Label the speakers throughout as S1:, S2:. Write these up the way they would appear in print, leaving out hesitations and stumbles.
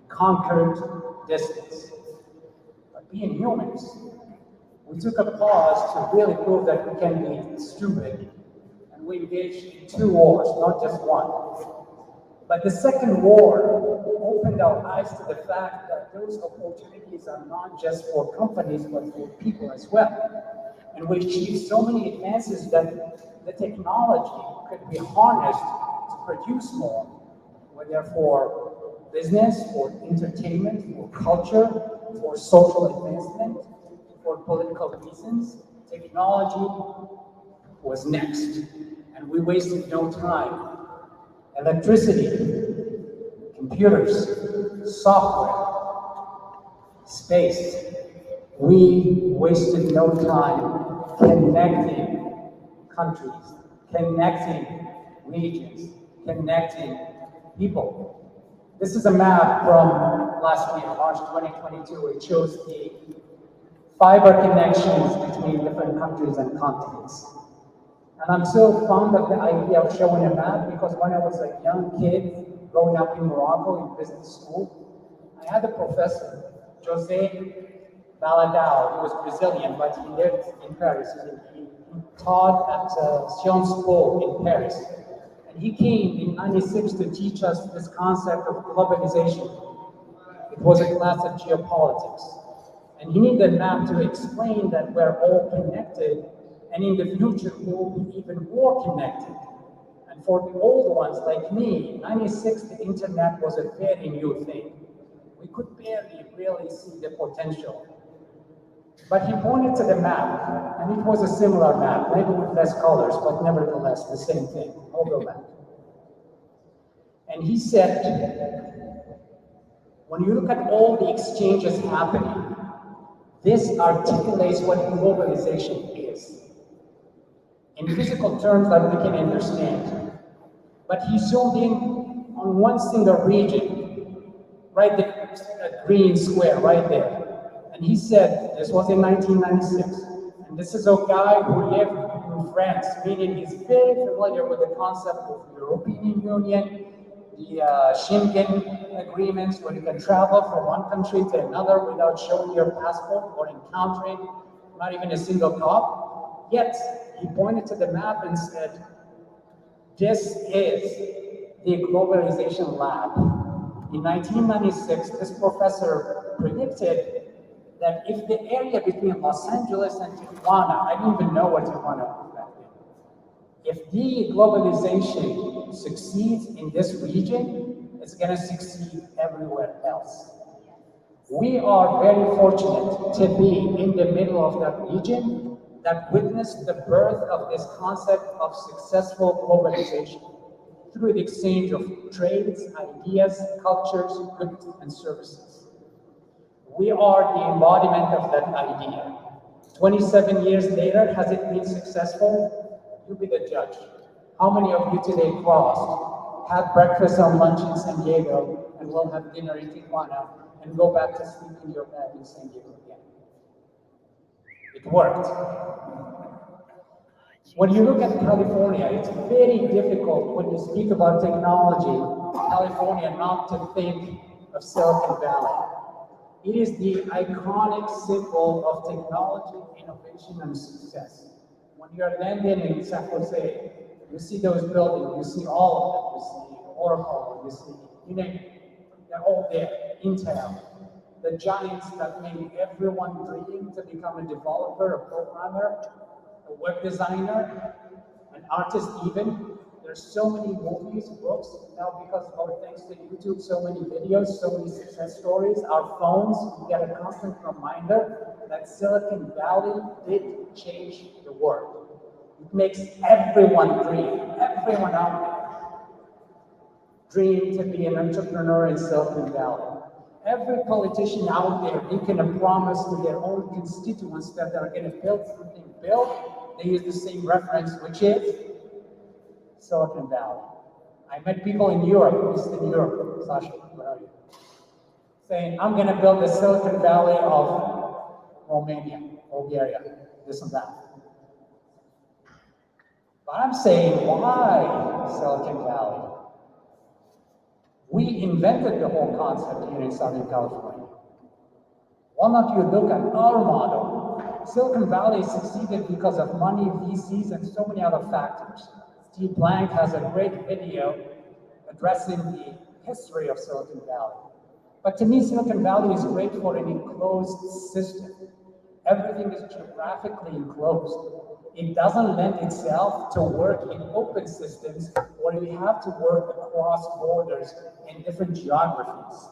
S1: conquered distance. But being humans, we took a pause to really prove that we can be stupid, and we engaged in 2 wars, not just one. But the second war opened our eyes to the fact that those opportunities are not just for companies, but for people as well. And we achieved so many advances that the technology could be harnessed to produce more, whether for business, for entertainment, for culture, for social advancement, for political reasons. Technology was next, and we wasted no time. Electricity, computers, software, space. We wasted no time connecting countries, connecting regions, connecting people. This is a map from last year, March 2022. It shows the fiber connections between different countries and continents. And I'm so fond of the idea of showing a map because when I was a young kid growing up in Morocco in business school, I had a professor, Jose Baladao. He was Brazilian, but he lived in Paris. He taught at Sciences Po in Paris. And he came in '96 to teach us this concept of globalization. It was a class of geopolitics. And he needed a map to explain that we're all connected, and in the future we'll be even more connected. And for the old ones like me, '96, the internet was a very new thing. We could barely really see the potential. But he pointed to the map, and it was a similar map, maybe with less colors, but nevertheless the same thing, overlap. And he said, when you look at all the exchanges happening, this articulates what globalization is, in physical terms that we can understand. But he zoomed in on one single region, right there, that green square right there. And he said, this was in 1996, and this is a guy who lived in France, meaning he's very familiar with the concept of the European Union, the Schengen agreements, where you can travel from one country to another without showing your passport or encountering not even a single cop. Yet, he pointed to the map and said, this is the globalization lab. In 1996, this professor predicted that if the area between Los Angeles and Tijuana, I didn't even know what Tijuana was back then, if the globalization succeeds in this region, it's going to succeed everywhere else. We are very fortunate to be in the middle of that region that witnessed the birth of this concept of successful globalization through the exchange of trades, ideas, cultures, goods, and services. We are the embodiment of that idea. 27 years later, has it been successful? You be the judge. How many of you today crossed, had breakfast or lunch in San Diego, and will have dinner in Tijuana, and go back to sleep in your bed in San Diego again? It worked. When you look at California, it's very difficult when you speak about technology, California, not to think of Silicon Valley. It is the iconic symbol of technology, innovation, and success. When you're landing in San Jose, you see those buildings, you see all of them, you see Oracle, you see, you name it, they're all there, Intel. The giants that made everyone dream to become a developer, a programmer, a web designer, an artist even. There's so many movies, books, now because of thanks to YouTube, so many videos, so many success stories. Our phones, we get a constant reminder that Silicon Valley did change the world. It makes everyone dream, everyone out there dream to be an entrepreneur in Silicon Valley. Every politician out there making a promise to their own constituents that they're going to build something they use the same reference, which is Silicon Valley. I met people in Europe, Eastern Europe, Sasha, where are you? Saying, I'm going to build the Silicon Valley of Romania, Bulgaria, this and that. But I'm saying, why Silicon Valley? We invented the whole concept here in Southern California. Why not you look at our model? Silicon Valley succeeded because of money, VCs, and so many other factors. Steve Blank has a great video addressing the history of Silicon Valley. But to me, Silicon Valley is great for an enclosed system. Everything is geographically enclosed. It doesn't lend itself to work in open systems where you have to work across borders in different geographies.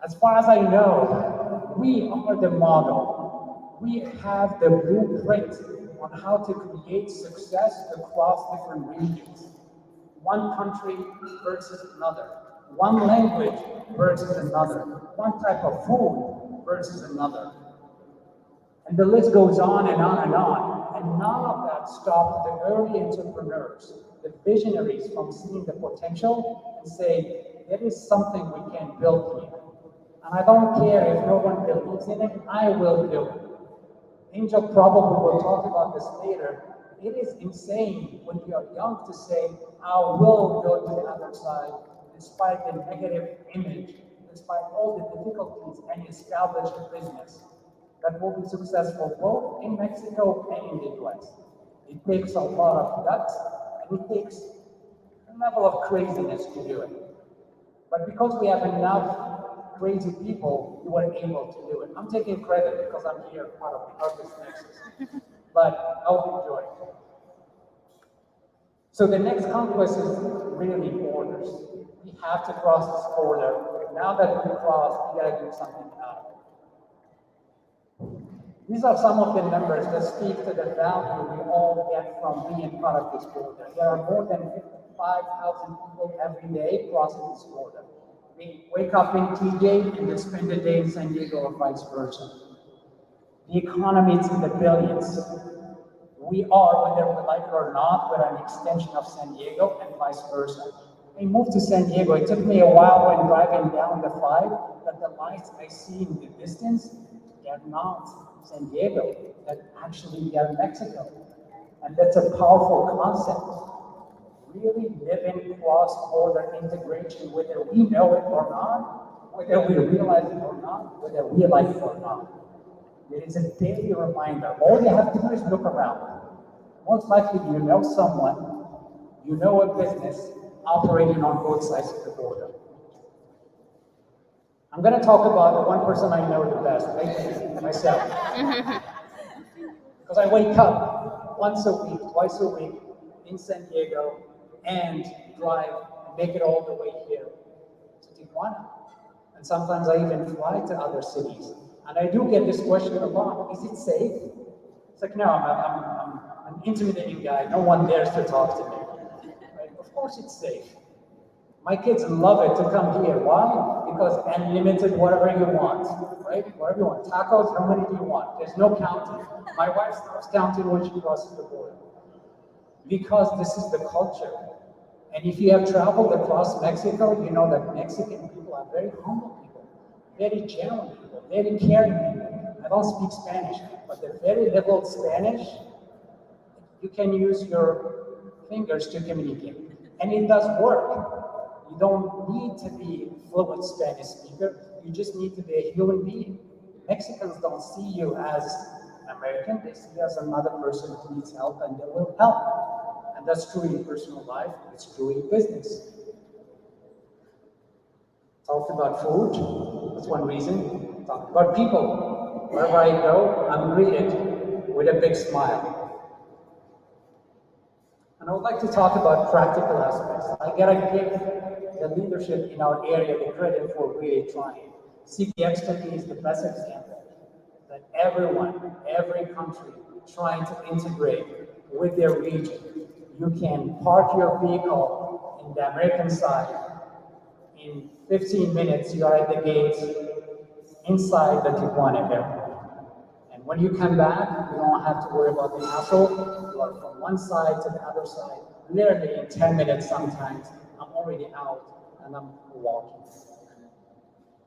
S1: As far as I know, we are the model. We have the blueprint on how to create success across different regions. One country versus another. One language versus another. One type of food versus another. And the list goes on and on and on. And none of that stopped the early entrepreneurs, the visionaries, from seeing the potential and saying, there is something we can build here. And I don't care if no one believes in it, I will do it. Angel probably will talk about this later. It is insane when you are young to say, I will go to the other side, despite the negative image, despite all the difficulties, and establish a business that will be successful both in Mexico and in the US. It takes a lot of guts, and it takes a level of craziness to do it. But because we have enough crazy people, we were able to do it. I'm taking credit because I'm here, part of the Arkusnexus, but I hope you enjoy it. So the next conquest is really borders. We have to cross this border. Now that we crossed, we gotta do something about it. These are some of the numbers that speak to the value we all get from being part of this border. There are more than 55,000 people every day crossing this border. They wake up in TJ and they spend the day in San Diego or vice versa. The economy is in the billions. We are, whether we like it or not, we're an extension of San Diego and vice versa. I moved to San Diego. It took me a while when driving down the 5, but the lights I see in the distance, they're not San Diego, they're actually Mexico. And that's a powerful concept. Really living cross-border integration, whether we know it or not, whether we realize it or not, whether we like it or not. It is a daily reminder. All you have to do is look around. Most likely you know someone, you know a business operating on both sides of the border. I'm going to talk about the one person I know the best, right? Myself. Because I wake up once a week, twice a week in San Diego and drive and make it all the way here to Tijuana. And sometimes I even fly to other cities. And I do get this question a lot, is it safe? It's like, no, I'm an intimidating guy. No one dares to talk to me. Right? Of course it's safe. My kids love it to come here. Why? Because unlimited whatever you want, right? Whatever you want. Tacos, how many do you want? There's no counting. My wife starts counting when she crosses the border. Because this is the culture. And if you have traveled across Mexico, you know that Mexican people are very humble people, very genuine people, very caring people. I don't speak Spanish, but the very little Spanish, you can use your fingers to communicate. And it does work. You don't need to be a fluent Spanish speaker, you just need to be a human being. Mexicans don't see you as an American, they see you as another person who needs help and they will help. And that's true in personal life, it's true in business. Talked about food, that's one reason. Talked about people. Wherever I go, I'm greeted with a big smile. And I would like to talk about practical aspects. I gotta give the leadership in our area the credit for really trying. CPX to me is the best example that everyone, every country trying to integrate with their region. You can park your vehicle in the American side. In 15 minutes, you are at the gates inside the Tijuana airport. And when you come back, you don't have to worry about the hassle. You are from one side to the other side. Literally in 10 minutes sometimes, I'm already out and I'm walking.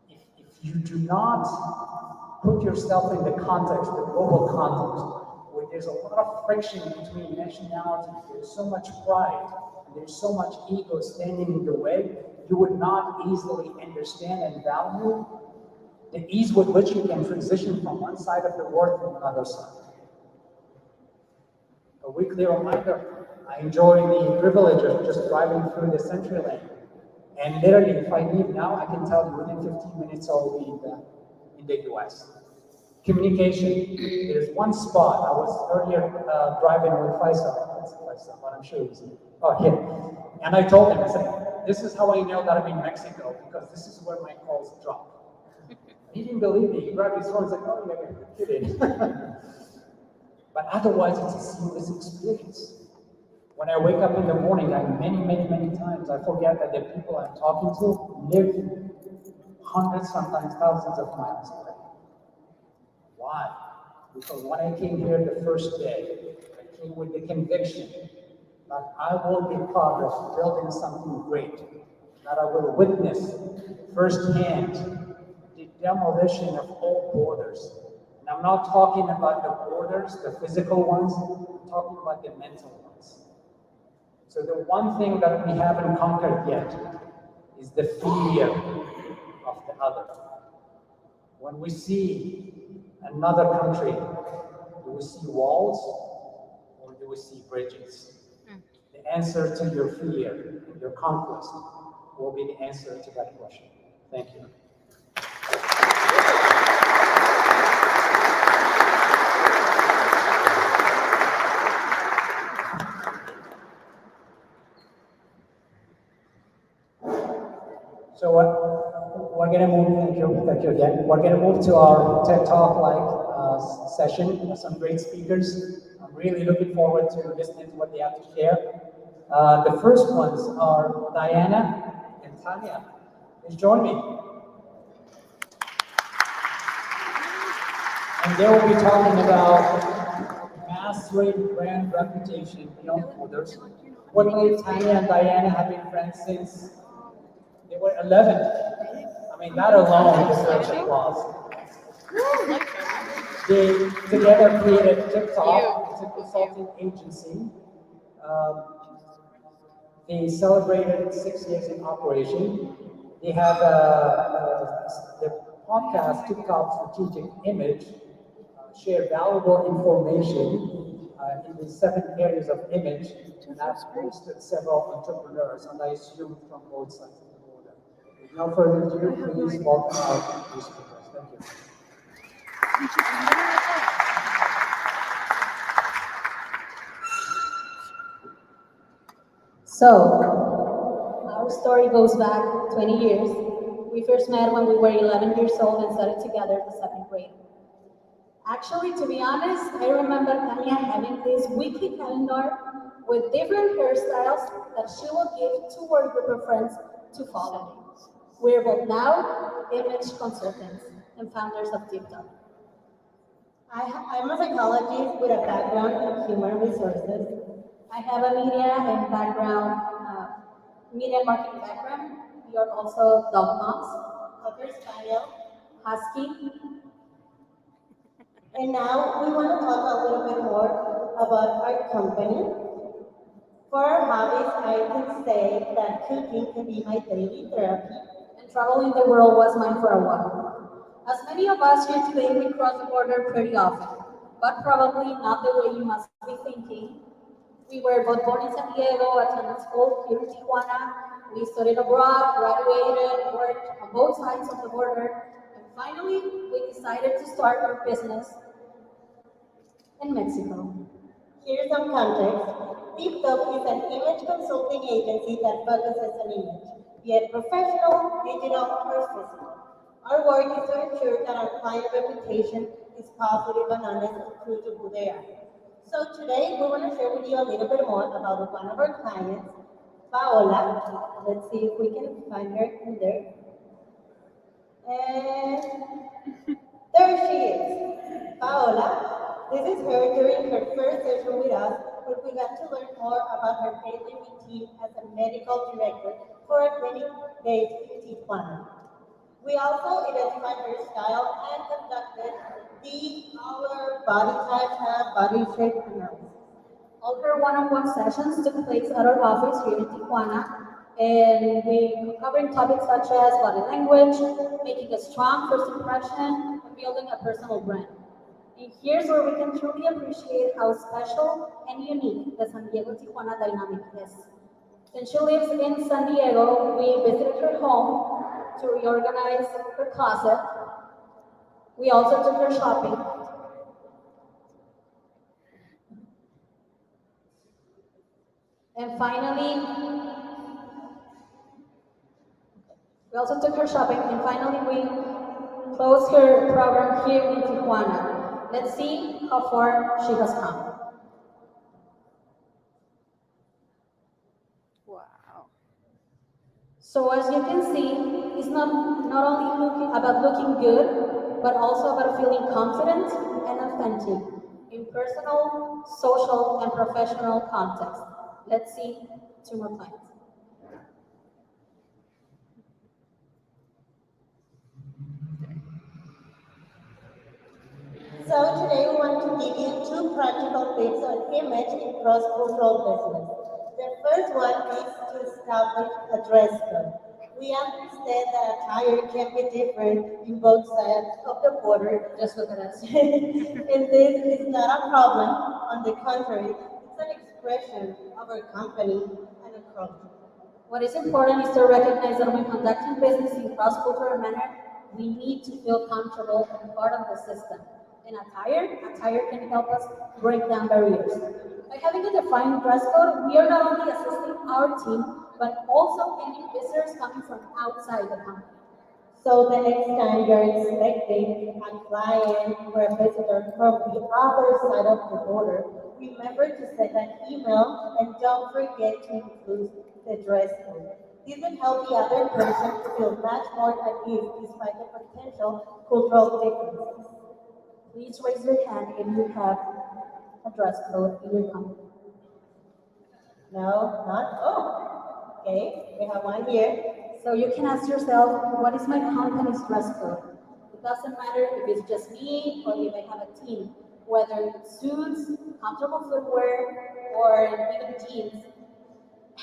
S1: If you do not put yourself in the context, the global context, where there's a lot of friction between nationalities, there's so much pride, and there's so much ego standing in the way, you would not easily understand and value the ease with which you can transition from one side of the world to another side. A weekly reminder, I enjoy the privilege of just driving through the Century Lane. And literally, if I leave now, I can tell you within 15 minutes I'll be in the US. Communication. There's one spot. I was earlier driving with Faisal, but I'm sure he's here. Oh, here. And I told him, I said, this is how I know that I'm in Mexico, because this is where my calls drop. He didn't believe me. He grabbed his phone and said, oh, yeah, you're kidding. But otherwise, it's a seamless experience. When I wake up in the morning, many times, I forget that the people I'm talking to live hundreds, sometimes thousands of miles away. Why? Because when I came here the first day, I came with the conviction that I will be part of building something great, that I will witness firsthand the demolition of all borders. And I'm not talking about the borders, the physical ones, I'm talking about the mental ones. So the one thing that we haven't conquered yet is the fear of the other. When we see another country, do we see walls or do we see bridges? The answer to your fear, your conquest, will be the answer to that question. Thank you. So we're going to move, thank you again. We're going to move to our TED Talk-like session, some great speakers. I'm really looking forward to listening to what they have to share. The first ones are Diana and Thania. Please join me. And they will be talking about mastering brand reputation beyond borders. Fortunately, Thania and Diana have been friends since they were 11. I mean, that alone deserves applause. They together created TipTop. It's a consulting agency. They celebrated 6 years in operation. They have the podcast, TipTop Strategic Image, share valuable information in the 7 areas of image, and I've hosted several entrepreneurs, and I assume from both sides of the border. With no further ado, please welcome our new speakers. Thank you.
S2: So, our story goes back 20 years. We first met when we were 11 years old and studied together in the 7th grade. Actually, to be honest, I remember Thania having this weekly calendar with different hairstyles that she would give to her group of friends to follow. We're both now image consultants and founders of TipTop.
S3: I'm a psychologist with a background in human resources.
S2: I have a media and background, media and marketing background. We are also dog moms,
S3: Cocker Spaniel,
S2: husky.
S3: and now we want to talk a little bit more about our company. For our hobbies, I can say that cooking can be my daily therapy.
S2: And traveling the world was mine for a while. As many of us here today, we cross the border pretty often, but probably not the way you must be thinking. We were both born in San Diego, attended school here in Tijuana. We studied abroad, graduated, worked on both sides of the border, and finally, we decided to start our business in Mexico.
S3: Here's some context. TipTop is an image consulting agency that focuses on image, be it professional, digital, or physical. Our work is to ensure that our client reputation is positive and honest and true to who they are. So today, we want to share with you a little bit more about one of our clients, Paola. Let's see if we can find her in there. And there she is, Paola. This is her during her first session with us, where we got to learn more about her daily routine as a medical director for a clinic based in Tijuana. We also identified her style and conducted our body type and body shape analysis.
S2: All her one-on-one sessions took place at our office here in Tijuana, And we covering topics such as body language, making a strong first impression, and building a personal brand. And here's where we can truly appreciate how special and unique the San Diego Tijuana dynamic is. Since she lives in San Diego, we visited her home to reorganize her closet. We also took her shopping. And finally, we closed her program here in Tijuana. Let's see how far she has come.
S4: Wow.
S2: So as you can see, it's not only about looking good, but also about feeling confident and authentic in personal, social, and professional context. Let's see two more points.
S3: So today we want to give you two practical tips on image in cross-cultural business. The first one is to establish a dress code. We understand that attire can be different in both sides of the border.
S2: Just look at us.
S3: And this is not a problem. On the contrary, it's an expression of our company and our culture.
S2: What is important is to recognize that when conducting business in cross-cultural manner, we need to feel comfortable and part of the system. And attire can help us break down barriers. By having a defined dress code, we are not only assisting our team, but also any visitors coming from outside the company.
S3: So the next time you're expecting a client or a visitor from the other side of the border, remember to send an email and don't forget to include the dress code. This will help the other person to feel much more at ease despite the potential cultural differences.
S2: Please raise your hand if you have a dress code in your company.
S3: No, not? Oh, okay. We have one here.
S2: So you can ask yourself, what is my company's dress code? It doesn't matter if it's just me or if I have a team, whether it's suits, comfortable footwear, or even jeans.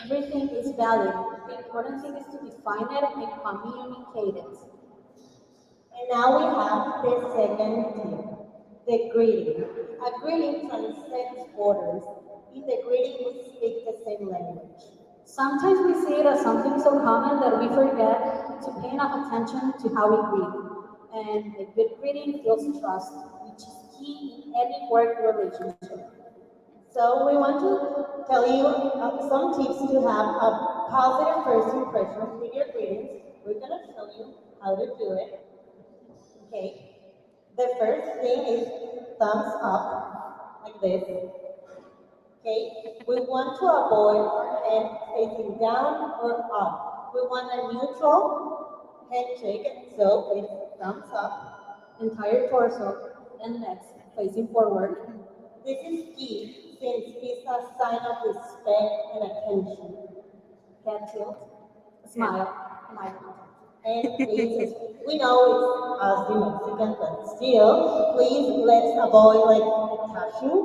S2: Everything is valid. The important thing is to define it and communicate it.
S3: And now we have the second tip, the greeting. A greeting transcends borders. In the greeting, we speak the same language.
S2: Sometimes we see it as something so common that we forget to pay enough attention to how we greet. And a good greeting builds trust, which is key in any work relationship.
S3: So we want to tell you some tips to have a positive first impression with your greetings. We're going to show you how to do it. Okay. The first thing is thumbs up, like this. Okay. We want to avoid our hand facing down or up. We want a neutral handshake, so it's thumbs up.
S2: Entire torso and neck facing forward.
S3: This is key since it's a sign of respect and attention.
S2: Head tilt, smile, and eye contact.
S3: And please, we know it's us the Mexicans, but still, please let's avoid like touching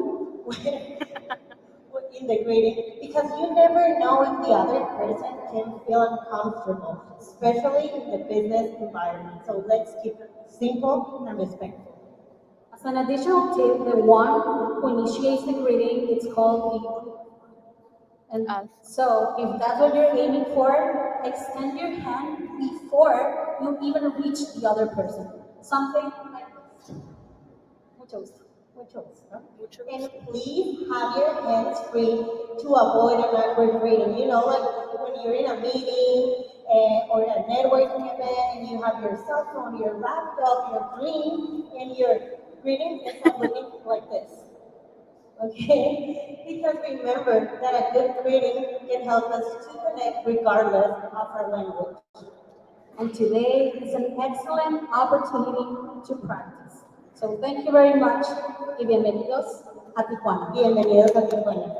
S3: in the greeting because you never know if the other person can feel uncomfortable, especially in the business environment. So let's keep it simple and respectful.
S2: As an additional tip, the one who initiates the greeting, it's called the. And so, if that's what you're aiming for, extend your hand before you even reach the other person. Something like this. Mucho gusto.
S3: Mucho gusto. And please have your hands free to avoid an awkward greeting. You know, like when you're in a meeting or a networking event and you have your cell phone, your laptop, your screen, and your greeting is looking like this. Okay? Because remember that a good greeting can help us to connect regardless of our language.
S2: And today is an excellent opportunity to practice. So thank you very much y bienvenidos a Tijuana.
S3: Bienvenidos a Tijuana.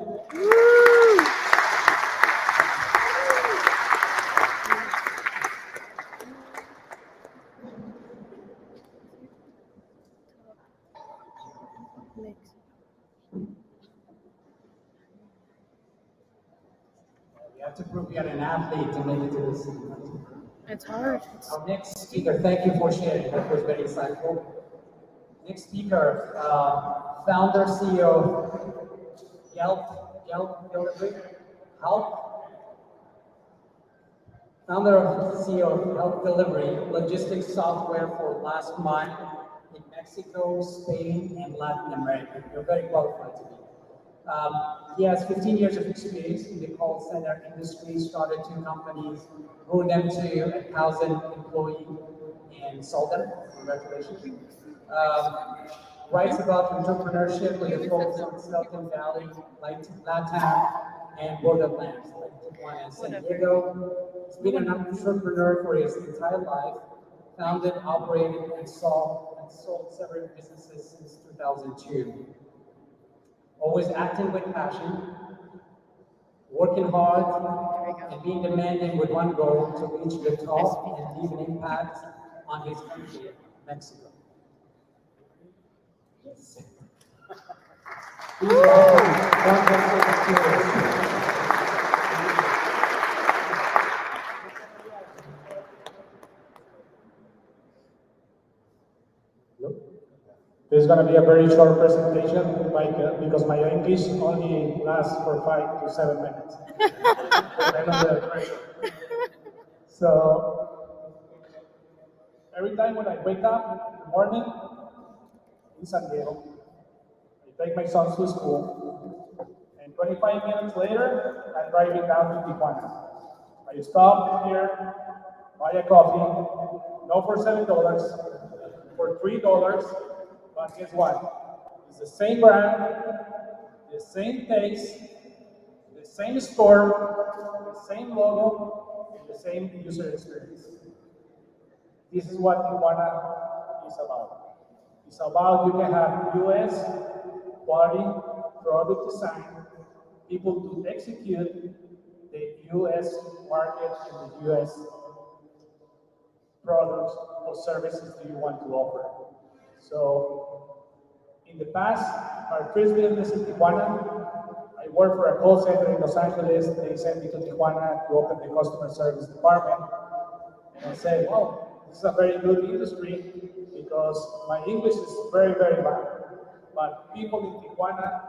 S1: had to prove you had an athlete to make it to this.
S4: It's hard.
S1: Our next speaker, thank you for sharing. That was very insightful. Next speaker, founder, CEO of Jelp, founder of CEO of Help Delivery, logistics software for last mile in Mexico, Spain, and Latin America. You're very qualified to be. He has 15 years of experience in the call center industry, started 2 companies, grew them to 1,000 employees, and sold them. Congratulations. Writes about entrepreneurship with a focus on Silicon Valley, like LATAM, and Borderlands, like Tijuana and San Diego. He's been an entrepreneur for his entire life, founded, operated, and sold several businesses since 2002. Always acting with passion, working hard, and being demanding with one goal to reach the top and leave an impact on his country, Mexico. Yes. Please welcome Gutierrez.
S5: This is going to be a very short presentation, because my English only lasts for 5 to 7 minutes. I'm under pressure. So, every time when I wake up in the morning in San Diego, I take my sons to school, and 25 minutes later, I'm driving down to Tijuana. I stop here, buy a coffee, no for $7, for $3. But guess what? It's the same brand, the same taste, the same store, the same logo, and the same user experience. This is what Tijuana is about. It's about you can have US quality product design, people to execute the US market and the US products or services that you want to offer. So, in the past, our first business in Tijuana, I worked for a call center in Los Angeles. They sent me to Tijuana to open the customer service department. And I said, well, this is a very good industry because my English is very, very bad. But people in Tijuana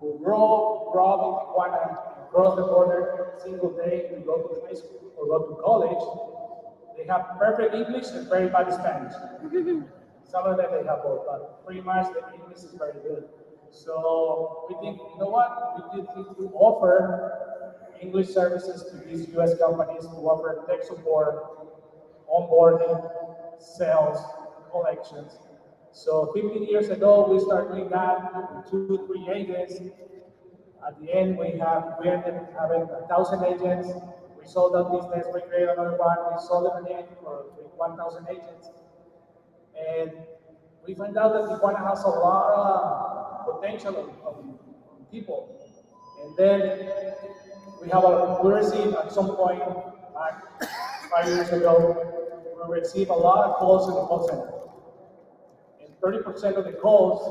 S5: who grow up in Tijuana and cross the border single day to go to high school or go to college, they have perfect English and very bad Spanish. Some of them they have both, but pretty much the English is very good. So we think, you know what? We need to offer English services to these US companies to offer tech support, onboarding, sales, collections. So 15 years ago, we started doing that with 2, 3 agents. At the end, we ended up having 1,000 agents. We sold that business, we created another one, we sold it again with 1,000 agents. And we find out that Tijuana has a lot of potential of people. And then we received at some point, back 5 years ago, we received a lot of calls in the call center. And 30% of the calls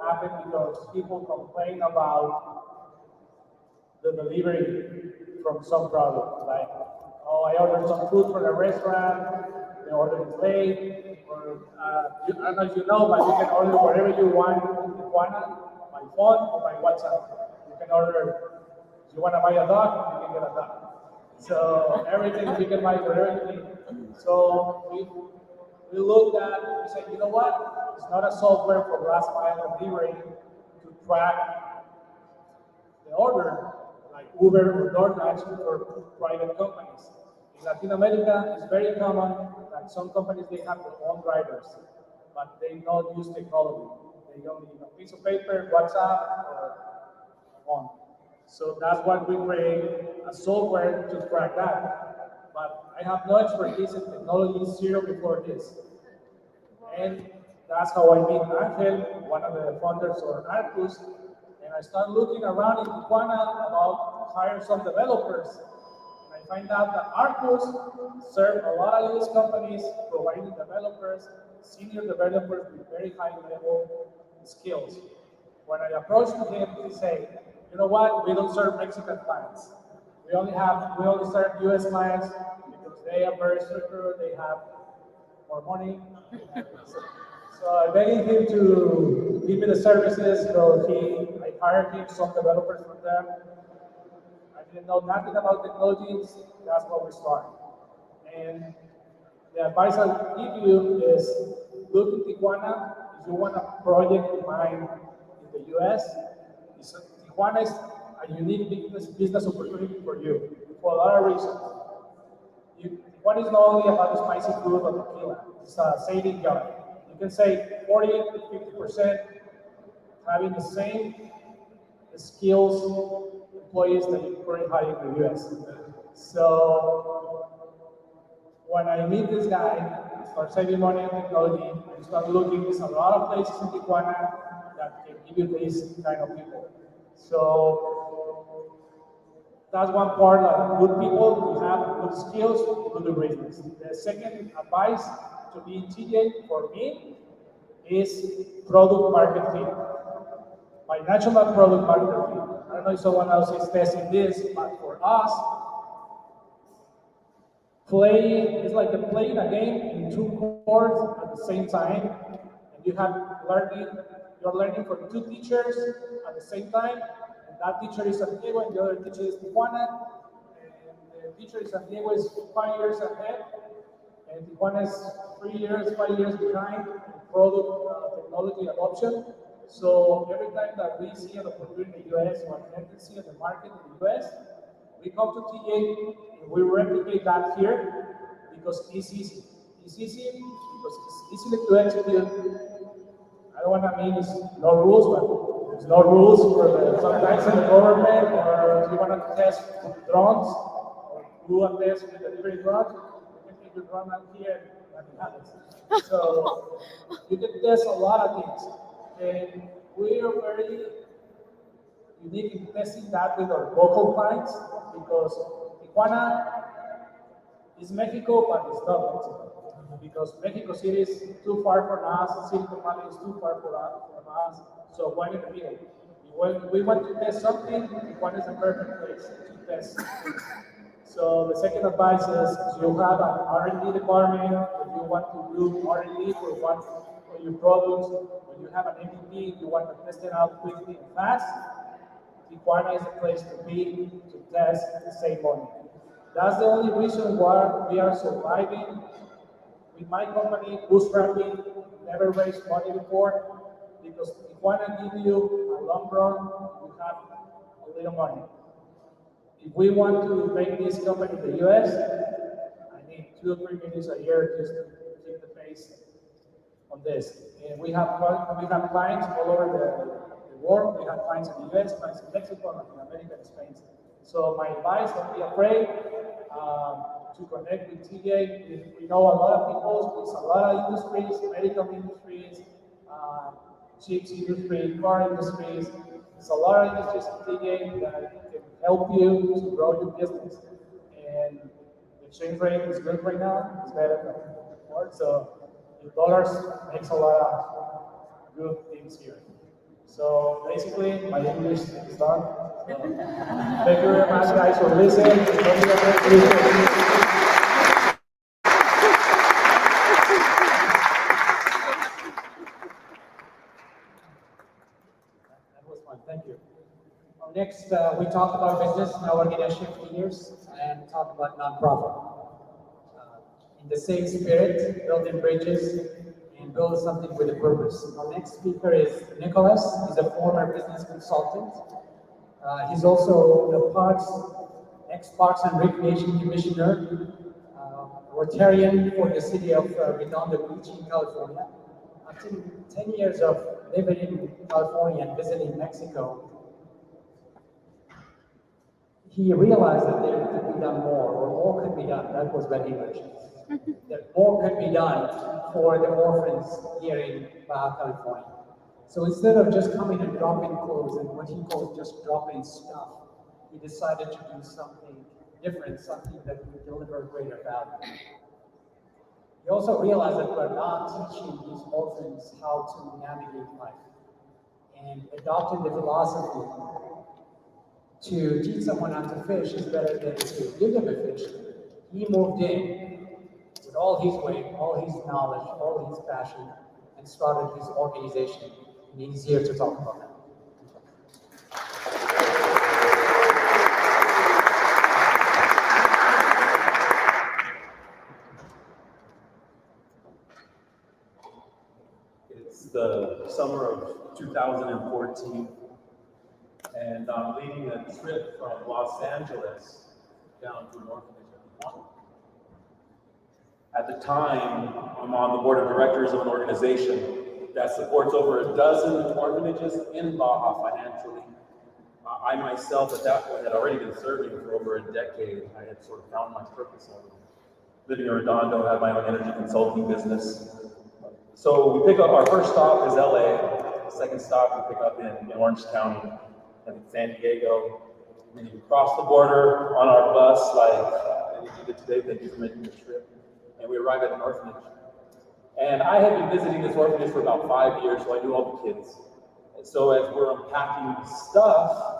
S5: happen because people complain about the delivery from some product. Like, oh, I ordered some food from a restaurant, the order is late, or I don't know if you know, but you can order whatever you want in Tijuana, by phone or by WhatsApp. You can order, if you want to buy a dog, you can get a dog. So everything you can buy for everything. So we looked at, we said, you know what? It's not a software for last mile delivery to track the order, like Uber or DoorDash for private companies. In Latin America, it's very common that some companies, they have their own drivers, but they don't use technology. They only use a piece of paper, WhatsApp, or phone. So that's why we create a software to track that. But I have no expertise in technology, zero before this. And that's how I meet Angel, one of the founders of Arkus, and I start looking around in Tijuana about hiring some developers. I find out that Arkus serve a lot of US companies providing developers, senior developers with very high level skills. When I approached him, he said, you know what, we don't serve Mexican clients. We only serve US clients because they are very secure, they have more money. So I begged him to give me the services, so I hired him some developers from them. I didn't know nothing about technologies, that's what we started. And the advice I'll give you is look in Tijuana if you want a project in mind in the US. Tijuana is a unique business opportunity for you for a lot of reasons. Tijuana is not only about the spicy food or tequila, it's a saving job. You can save 40 to 50% having the same skills employees that you currently hire in the US. So when I meet this guy, I start saving money on technology, I start looking, there's a lot of places in Tijuana that can give you these kind of people. So that's one part of good people who have good skills to do business. The second advice to be in TJ for me is product market fit. Binational product market fit. I don't know if someone else is testing this, but for us, playing is like playing a game in two courts at the same time, and you're learning from two teachers at the same time, and that teacher is San Diego and the other teacher is Tijuana, and the teacher in San Diego is 5 years ahead, and Tijuana is 5 years behind in product technology adoption. So every time that we see an opportunity in the US or a tendency in the market in the US, we come to TA and we replicate that here because it's easy. It's easy because it's easy to execute. I don't want to mean it's no rules, but there's no rules for sometimes in the government, or if you want to test drones or do a test with the delivery drone, you can take your drone out here and it happens. So you can test a lot of things. And we are very unique in testing that with our local clients because Tijuana is Mexico, but it's not Mexico. Because Mexico City is too far from us, Silicon Valley is too far from us, so one in the middle. When we want to test something, Tijuana is a perfect place to test things. So the second advice is you have an R&D department, if you want to do R&D for your products, when you have an MVP, you want to test it out quickly and fast, Tijuana is the place to be to test and save money. That's the only reason why we are surviving. With my company, bootstrapping, never raised money before, because Tijuana gives you a long run, you have a little money. If we want to make this company in the US, I need 2 or 3 million a year just to keep the pace on this. And we have clients all over the world. We have clients in the US, clients in Mexico, Latin America, and Spain. So my advice, don't be afraid to connect with TJ. We know a lot of people, there's a lot of industries, medical industries, chips industry, car industries. There's a lot of industries in TJ that can help you to grow your business. And the exchange rate is good right now, it's better than before. So the dollars makes a lot of good things here. So basically, my English is done. So, thank you very much, guys, for listening.
S1: Thank you. Next, we talked about business. Now we're going to shift gears and talk about nonprofit. In the same spirit, building bridges and build something with a purpose. Our next speaker is Nicholas. He's a former business consultant. He's also the ex-Parks and Recreation Commissioner, Rotarian for the city of Redondo Beach in California. After 10 years of living in California and visiting Mexico, he realized that there could be done more, or more could be done. That was bad English. That more could be done for the orphans here in Baja California. So instead of just coming and dropping clothes and what he calls just dropping stuff, he decided to do something different, something that would deliver greater value. He also realized that we're not teaching these orphans how to navigate life, and adopted the philosophy To teach someone how to fish is better than to give them a fish. He moved in with all his weight, all his knowledge, all his passion, and started his organization. And he's here to talk about that.
S6: It's the summer of 2014, and I'm leading a trip from Los Angeles down to an orphanage in Juan. At the time, I'm on the board of directors of an organization that supports over a dozen orphanages in Baja financially. I myself, at that point, had already been serving for over a decade. I had sort of found my purpose already. Living in Redondo, had my own energy consulting business. So we pick up, our first stop is LA. The second stop we pick up in Orange County and San Diego. And then you cross the border on our bus, like you did today. Thank you for making the trip. And we arrive at an orphanage. And I had been visiting this orphanage for about 5 years, so I knew all the kids. And so as we're unpacking the stuff,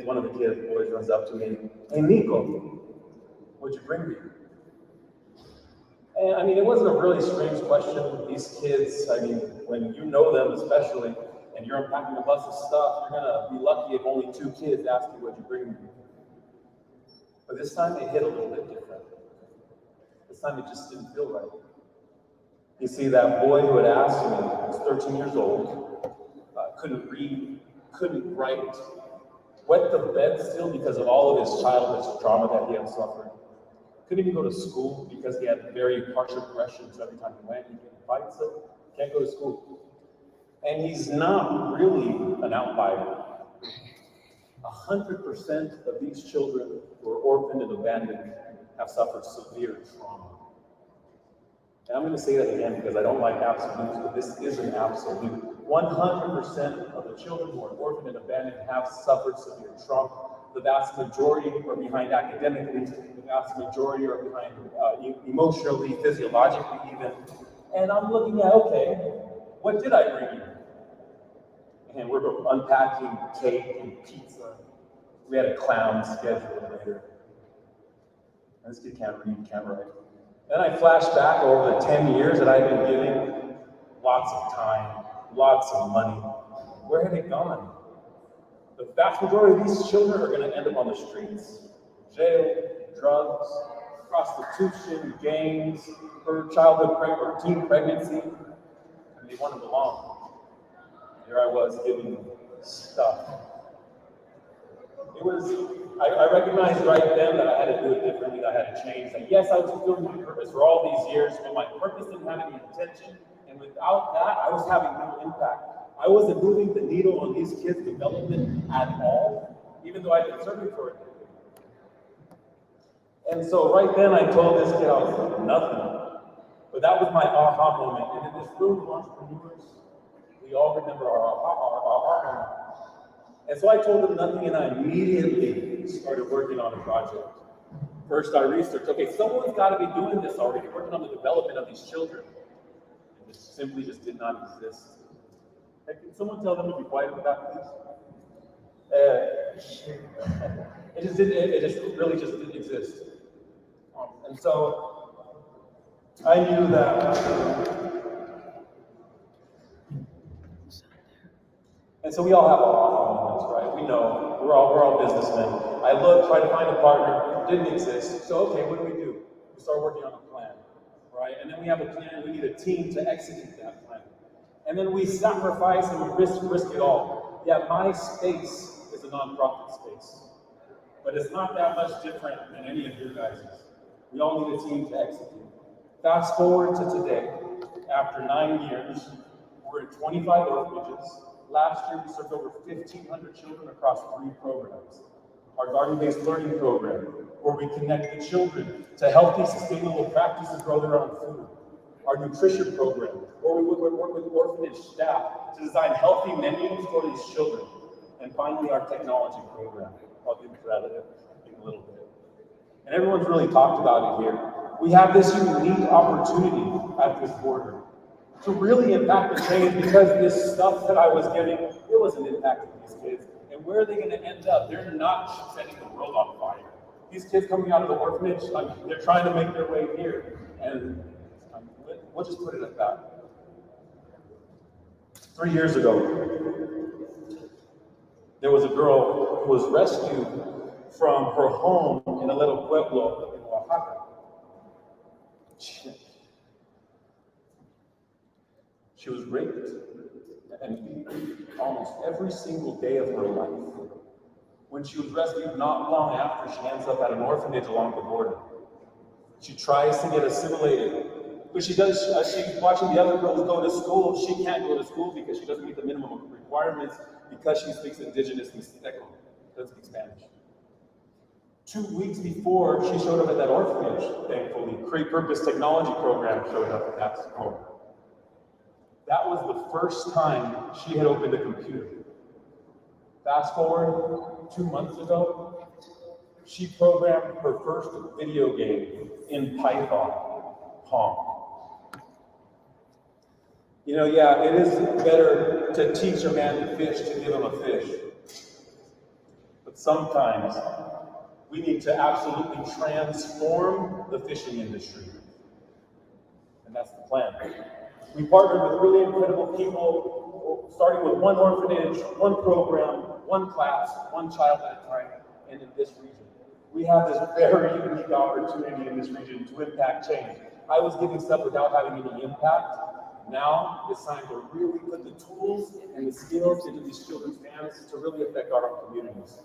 S6: one of the kids, boys, runs up to me, "Hey, Nico, what'd you bring me?" And I mean, it wasn't a really strange question. These kids, I mean, when you know them especially, and you're unpacking a bus of stuff, you're gonna be lucky if only 2 kids ask you what you bring me. But this time it hit a little bit different. This time it just didn't feel right. You see, that boy who had asked me was 13 years old, couldn't read, couldn't write, wet the bed still because of all of his childhood trauma that he had suffered. Couldn't even go to school because he had very harsh aggression. So every time he went, he'd get in fights, so can't go to school. And he's not really an outlier. 100% of these children who are orphaned and abandoned have suffered severe trauma. And I'm going to say that again because I don't like absolutes, but this is an absolute. 100% of the children who are orphaned and abandoned have suffered severe trauma. The vast majority are behind academically, the vast majority are behind emotionally, physiologically even. And I'm looking at, okay, what did I bring you? And we're unpacking cake and pizza. We had a clown schedule later. And this kid can't read, can't write. Then I flash back over the 10 years that I've been giving lots of time, lots of money. Where had it gone? The vast majority of these children are going to end up on the streets. Jail, drugs, prostitution, gangs, her childhood or teen pregnancy, and they want to belong. Here I was giving stuff. I recognized right then that I had to do it differently, that I had to change. That yes, I was fulfilling my purpose for all these years, but my purpose didn't have any intention, and without that, I was having no impact. I wasn't moving the needle on these kids' development at all, even though I'd been serving for it. And so right then I told this kid I was like, nothing. But that was my aha moment. And in this room of entrepreneurs, we all remember our aha moment. And so I told him nothing, and I immediately started working on a project. First I researched, okay, someone's got to be doing this already, working on the development of these children. And it simply just did not exist. Hey, can someone tell them to be quiet about that, please? It just really just didn't exist. And so I knew that. And so we all have our moments, right? We know we're all businessmen. I looked, tried to find a partner, didn't exist. So okay, what do? We start working on a plan, right? And then we have a plan. We need a team to execute that plan. And then we sacrifice and we risk it all. Yeah, my space is a nonprofit space, but it's not that much different than any of your guys's. We all need a team to execute. Fast forward to today. After 9 years, we're in 25 orphanages. Last year, we served over 1,500 children across 3 programs. Our garden-based learning program, where we connect the children to healthy, sustainable practices to grow their own food. Our nutrition program, where we work with orphanage staff to design healthy menus for these children. And finally, our technology program. I'll get into that in a little bit. And everyone's really talked about it here. We have this unique opportunity at this border to really impact the change because this stuff that I was giving, it wasn't impacting these kids. And where are they going to end up? They're not setting the world on fire. These kids coming out of the orphanage, they're trying to make their way here. And we'll just put it at that. 3 years ago, there was a girl who was rescued from her home in a little pueblo in Oaxaca. She was raped and beaten almost every single day of her life. When she was rescued, not long after, she ends up at an orphanage along the border. She tries to get assimilated, but she's watching the other girls go to school. She can't go to school because she doesn't meet the minimum requirements because she speaks indigenous Mixteco, doesn't speak Spanish. 2 weeks before she showed up at that orphanage, thankfully, Create Purpose Technology Program showed up at that school. That was the first time she had opened a computer. Fast forward 2 months ago, she programmed her first video game in Python, Pong. You know, yeah, it is better to teach a man to fish to give him a fish. But sometimes we need to absolutely transform the fishing industry. And that's the plan. We partnered with really incredible people, starting with one orphanage, one program, one class, one child at a time, and in this region. We have this very unique opportunity in this region to impact change. I was giving stuff without having any impact. Now it's time to really put the tools and the skills into these children's hands to really affect our own communities.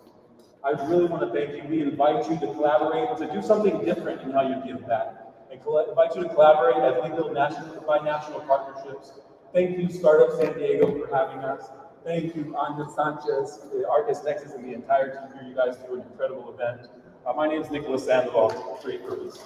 S6: I really want to thank you. We invite you to collaborate, to do something different in how you give back. And invite you to collaborate as we build binational partnerships. Thank you, Startup San Diego, for having us. Thank you, Sanchez, the Arkusnexus, and the entire team here. You guys do an incredible event. My name is Sandoval, Create Purpose.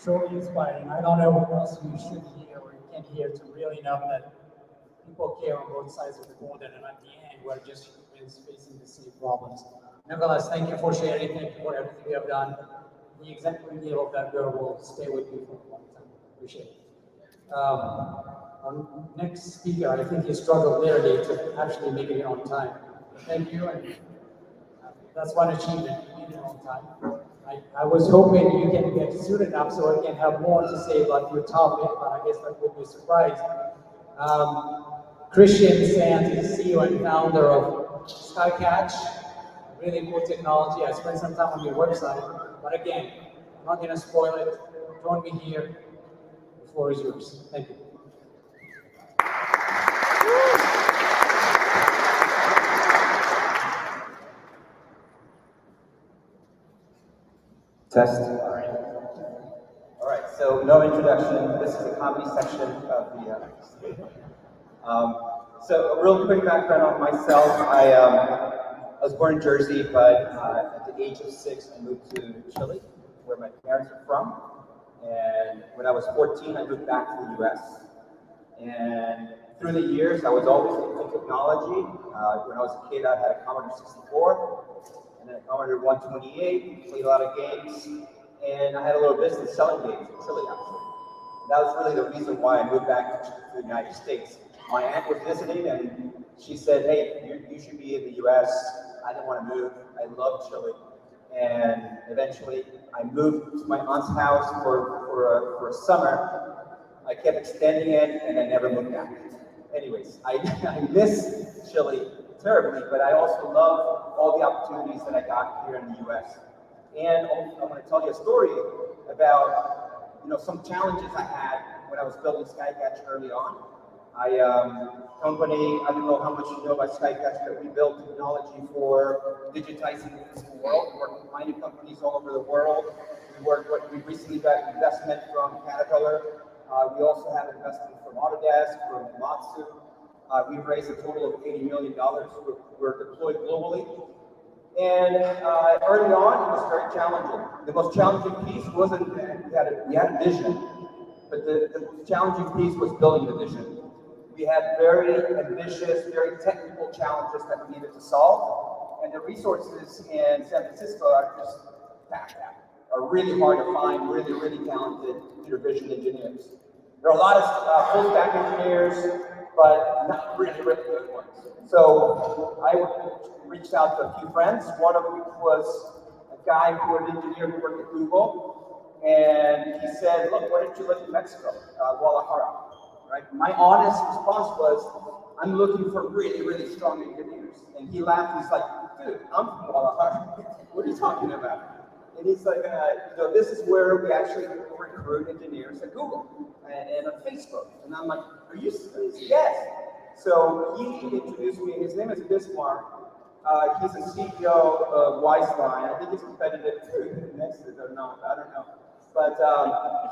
S1: Truly inspiring. I don't know what else you should hear or you can hear to really know that people care on both sides of the border, and at the end, we're just humans facing the same problems. Nevertheless, thank you for sharing. Thank you for everything you have done. The exemplary of that girl will stay with you for a long time. Appreciate it. Our next speaker, I think he struggled literally to actually make it on time. Thank you, and that's one achievement, being it on time. I was hoping you can get soon enough so I can have more to say about your topic, but I guess that would be a surprise. Sanz is CEO and founder of Skycatch, really cool technology. I spent some time on your website, but again, I'm not going to spoil it. Join me here. The floor is yours. Thank you.
S7: Test. All right. So no introduction. This is the comedy section of the. So a real quick background on myself. I was born in Jersey, but at the age of 6, I moved to Chile, where my parents are from. And when I was 14, I moved back to the U.S. And through the years, I was always into technology. When I was a kid, I had a Commodore 64. And then a Commodore 128, played a lot of games, and I had a little business selling games in Chile, actually. And that was really the reason why I moved back to the United States. My aunt was visiting, and she said, hey, you should be in the US. I didn't want to move. I love Chile. And eventually, I moved to my aunt's house for a summer. I kept extending it, and I never moved back. Anyways, I miss Chile terribly, but I also love all the opportunities that I got here in the U.S. And I'm going to tell you a story about, some challenges I had when I was building Skycatch early on. I don't know how much you know about Skycatch, but we build technology for digitizing the physical world. We work with mining companies all over the world. We recently got investment from Caterpillar. We also have investment from Autodesk, from Matsu. We've raised a total of $80 million. We're deployed globally. And early on, it was very challenging. The most challenging piece wasn't that we had a vision, but the most challenging piece was building the vision. We had very ambitious, very technical challenges that we needed to solve, and the resources in San Francisco are just packed. are really hard to find really, really talented computer vision engineers. There are a lot of full stack engineers, but not really, really good ones. So I reached out to a few friends, one of which was a guy who was an engineer who worked at Google, and he said, look, why don't you look at Mexico, Guadalajara, right? My honest response was, I'm looking for really, really strong engineers. And he laughed, he's like, dude, I'm from Guadalajara. What are you talking about? And he's like, this is where we actually recruit engineers at Google and on Facebook. And I'm like, are you serious? Yes. So he introduced me, his name is Bismarck. He's a CEO of Wiseline. I think he's competitive too, next to it or not, I don't know. But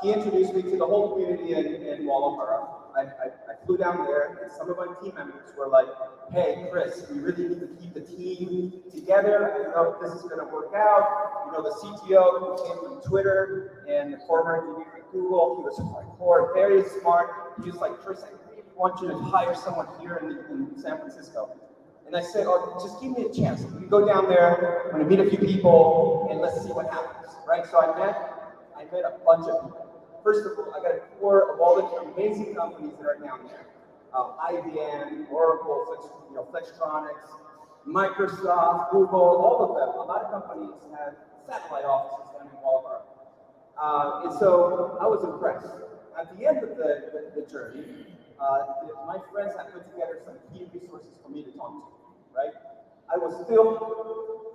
S7: he introduced me to the whole community in Guadalajara. I flew down there, and some of my team members were like, hey, Chris, we really need to keep the team together. I don't know if this is going to work out. You know, the CTO who came from Twitter and the former engineer at Google, he was hardcore, very smart. He was like, Chris, I really want you to hire someone here in San Francisco. And I said, oh, just give me a chance. We go down there, I'm going to meet a few people, and let's see what happens, right? So I met a bunch of people. First of all, I got a tour of all the amazing companies that are down there. IBM, Oracle, Flextronics, Microsoft, Google, all of them. A lot of companies have satellite offices down in Guadalajara. And so I was impressed. At the end of the journey, my friends had put together some key resources for me to talk to, right? I was still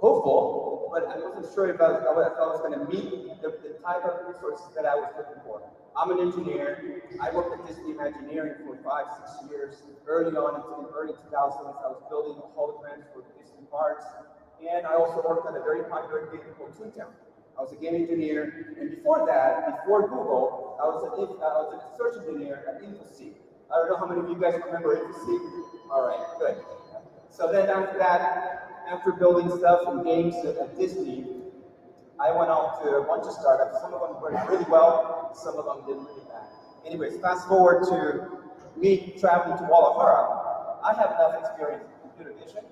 S7: hopeful, but I wasn't sure if I was going to meet the type of resources that I was looking for. I'm an engineer. I worked at Disney Imagineering for 5-6 years. Early on, in the early 2000s, I was building holograms for Disney parks. And I also worked on a very popular game called Toontown. I was a game engineer. And before that, before Google, I was a search engineer at InfoSeek. I don't know how many of you guys remember InfoSeek. All right, good. So then after that, after building stuff and games at Disney, I went off to a bunch of startups. Some of them went really well, some of them did really bad. Anyways, fast forward to me traveling to Guadalajara. I have enough experience in computer vision,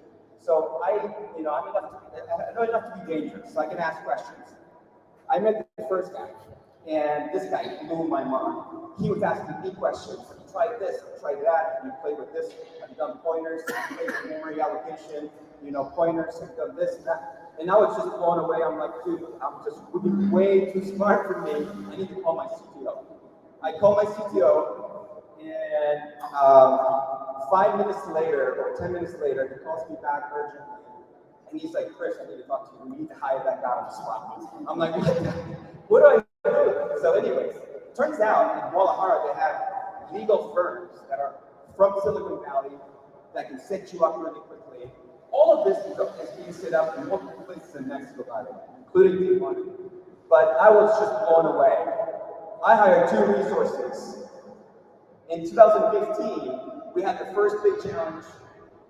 S7: so I know enough to be dangerous, so I can ask questions. I met the first guy, and this guy blew my mind. He was asking me questions. Have you tried this? Have you tried that? Have you played with this? Have you done pointers? Have you played with memory allocation? Pointers, have you done this and that? And I was just blown away. I'm like, dude, you're way too smart for me. I need to call my CTO. I call my CTO, and 5 minutes later, or 10 minutes later, he calls me back urgently. And he's like, Chris, I need to talk to you. We need to hire that guy on the spot. I'm like, what do I do? So anyways, turns out in Guadalajara, they have legal firms that are from Silicon Valley that can set you up really quickly. All of this is being set up in multiple places in Mexico, by the way, including Tijuana. But I was just blown away. I hired 2 resources. In 2015, we had the first big challenge,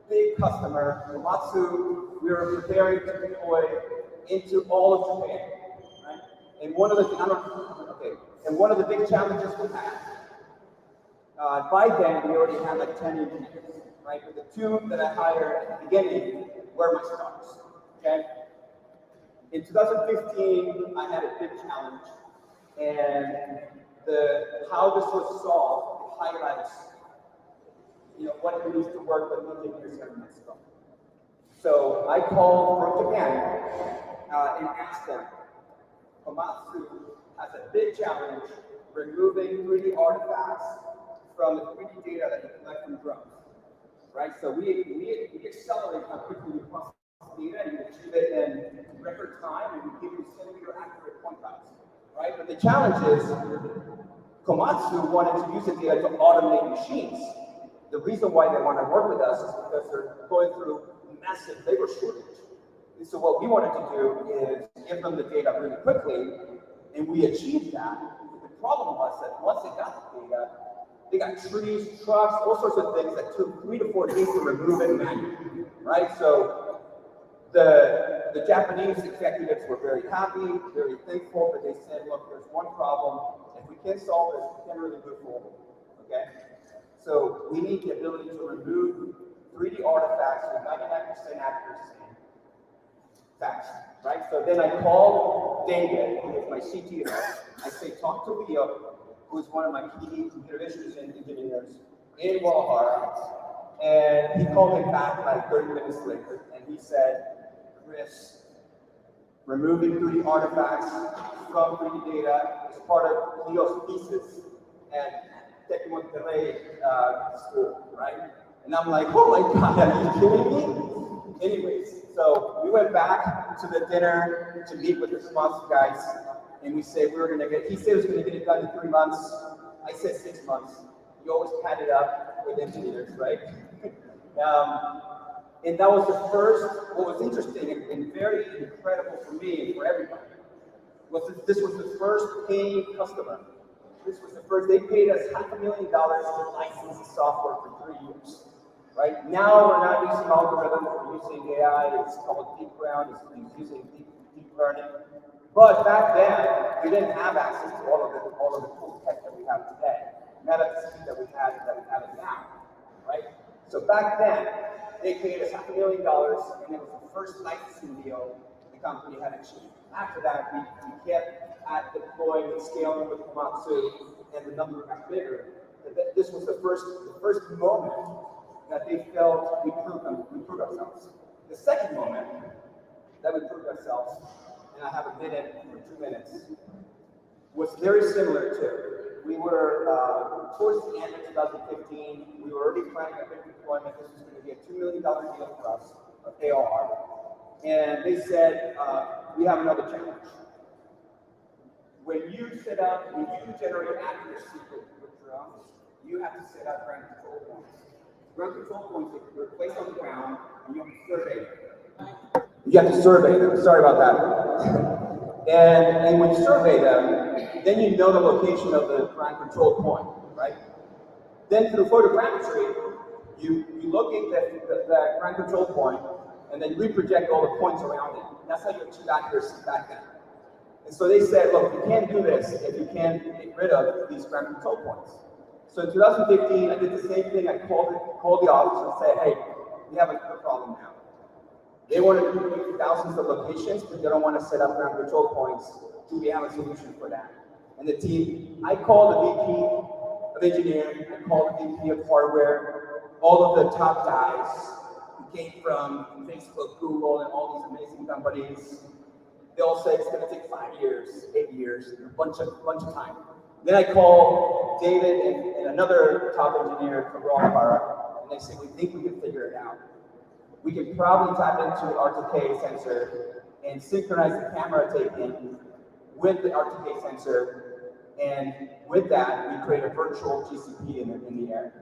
S7: big customer, Komatsu. We were preparing to deploy into all of Japan, right? And one of the big challenges we had, by then we already had like 10 engineers, right? But the 2 that I hired at the beginning were my stars, okay? In 2015, I had a big challenge, and how this was solved highlights, what it means to work with engineers here in Mexico. So I called from Japan and asked them, Komatsu has a big challenge removing 3D artifacts from the 3D data that you collect from drones, right? So we accelerate how quickly we process data and achieve it in record time, and we give you centimeter accurate point clouds, right? But the challenge is Komatsu wanted to use the data to automate machines. The reason why they want to work with us is because they're going through massive labor shortage. And so what we wanted to do is give them the data really quickly, and we achieved that. The problem was that once they got the data, they got trees, trucks, all sorts of things that took 3 to 4 days to remove it manually, right? So the Japanese executives were very happy, very thankful, but they said, look, there's one problem. If we can't solve this, we can't really move forward, okay? So we need the ability to remove 3D artifacts with 99% accuracy fast, right? So then I called David, who is my CTO. I say, talk to Leo, who is one of my key computer vision engineers in Guadalajara. And he called me back like 30 minutes later, and he said, Chris, removing 3D artifacts from 3D data is part of Leo's thesis at Monterrey school, right? And I'm like, oh my God, are you kidding me? Anyways, so we went back to the dinner to meet with the sponsor guys, and we said we were gonna get, he said he was gonna get it done in 3 months. I said 6 months. You always pad it up with engineers, right? And that was the first, what was interesting and very incredible for me and for everybody, was that this was the first paying customer. This was the first, they paid us $500,000 to license the software for 3 years, right? Now we're not using algorithms, we're using AI, it's called deep ground, it's using deep learning. But back then, we didn't have access to all of the cool tech that we have today. Not at the speed that we have it now, right? So back then, they paid us $500,000, and it was the first licensing deal the company had achieved. After that, we kept at deploying and scaling with Komatsu, and the number got bigger. This was the first moment that they felt we proved ourselves. The second moment that we proved ourselves, and I have a minute or 2 minutes, was very similar to. We were, towards the end of 2015, we were already planning a big deployment. This was going to be a $2 million deal for us, of ARR. And they said, we have another challenge. When you generate accuracy with drones, you have to set up ground control points. Ground control points are placed on the ground, and you have to survey them. You have to survey them. Sorry about that. And when you survey them, then you know the location of the ground control point, right? Then through photogrammetry, you locate the ground control point, and then reproject all the points around it. That's how you achieve accuracy back then. And so they said, look, you can't do this if you can't get rid of these ground control points. So in 2015, I did the same thing. I called the office and said, hey, we have a problem now. They want to do thousands of locations, but they don't want to set up ground control points. Do we have a solution for that? And the team, I called the VP of engineering, I called the VP of hardware, all of the top guys who came from Facebook, Google, and all these amazing companies. They all said it's going to take 5 years, 8 years, a bunch of time. Then I called David and another top engineer from Guadalajara, and they said, we think we can figure it out. We can probably tap into RTK sensor and synchronize the camera taking with the RTK sensor, and with that, we create a virtual GCP in the air.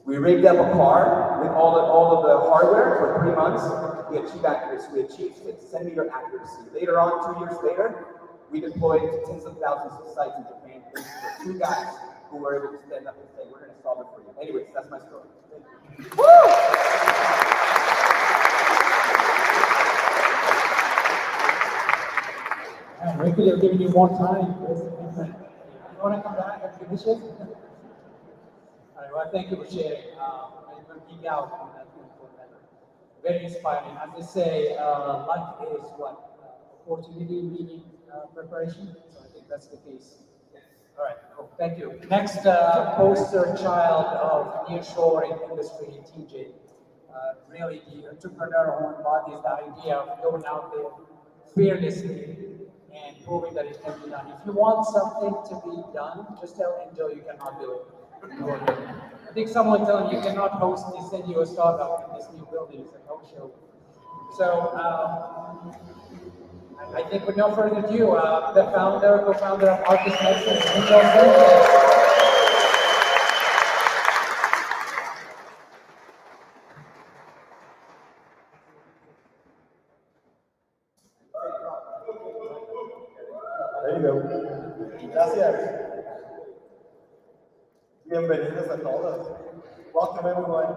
S7: We rigged up a car with all of the hardware for 3 months. We achieved accuracy. We achieved 6 centimeter accuracy. Later on, 2 years later, we deployed to tens of thousands of sites in Japan. Thanks to 2 guys who were able to stand up and say, we're going to solve it for you. Anyways, that's my story.
S1: And we could have given you more time, Chris. You want to come back and finish it? All right, well, thank you for sharing. I'm going to geek out on that one for that. Very inspiring. As they say, life is what? Opportunity meaning preparation. So I think that's the case. All right, cool. Thank you. Next poster child of nearshoring industry, TJ. Really, the entrepreneur who embodies that idea of going out there fearlessly and proving that it can be done. If you want something to be done, just tell Angel you cannot do it. I think someone told you cannot host this NUS startup in this new building. It's a no-show. So I think with no further ado, the co-founder of Arkusnexus, Sanchez.
S8: There you go. Gracias. Bienvenidos a todos. Welcome everyone.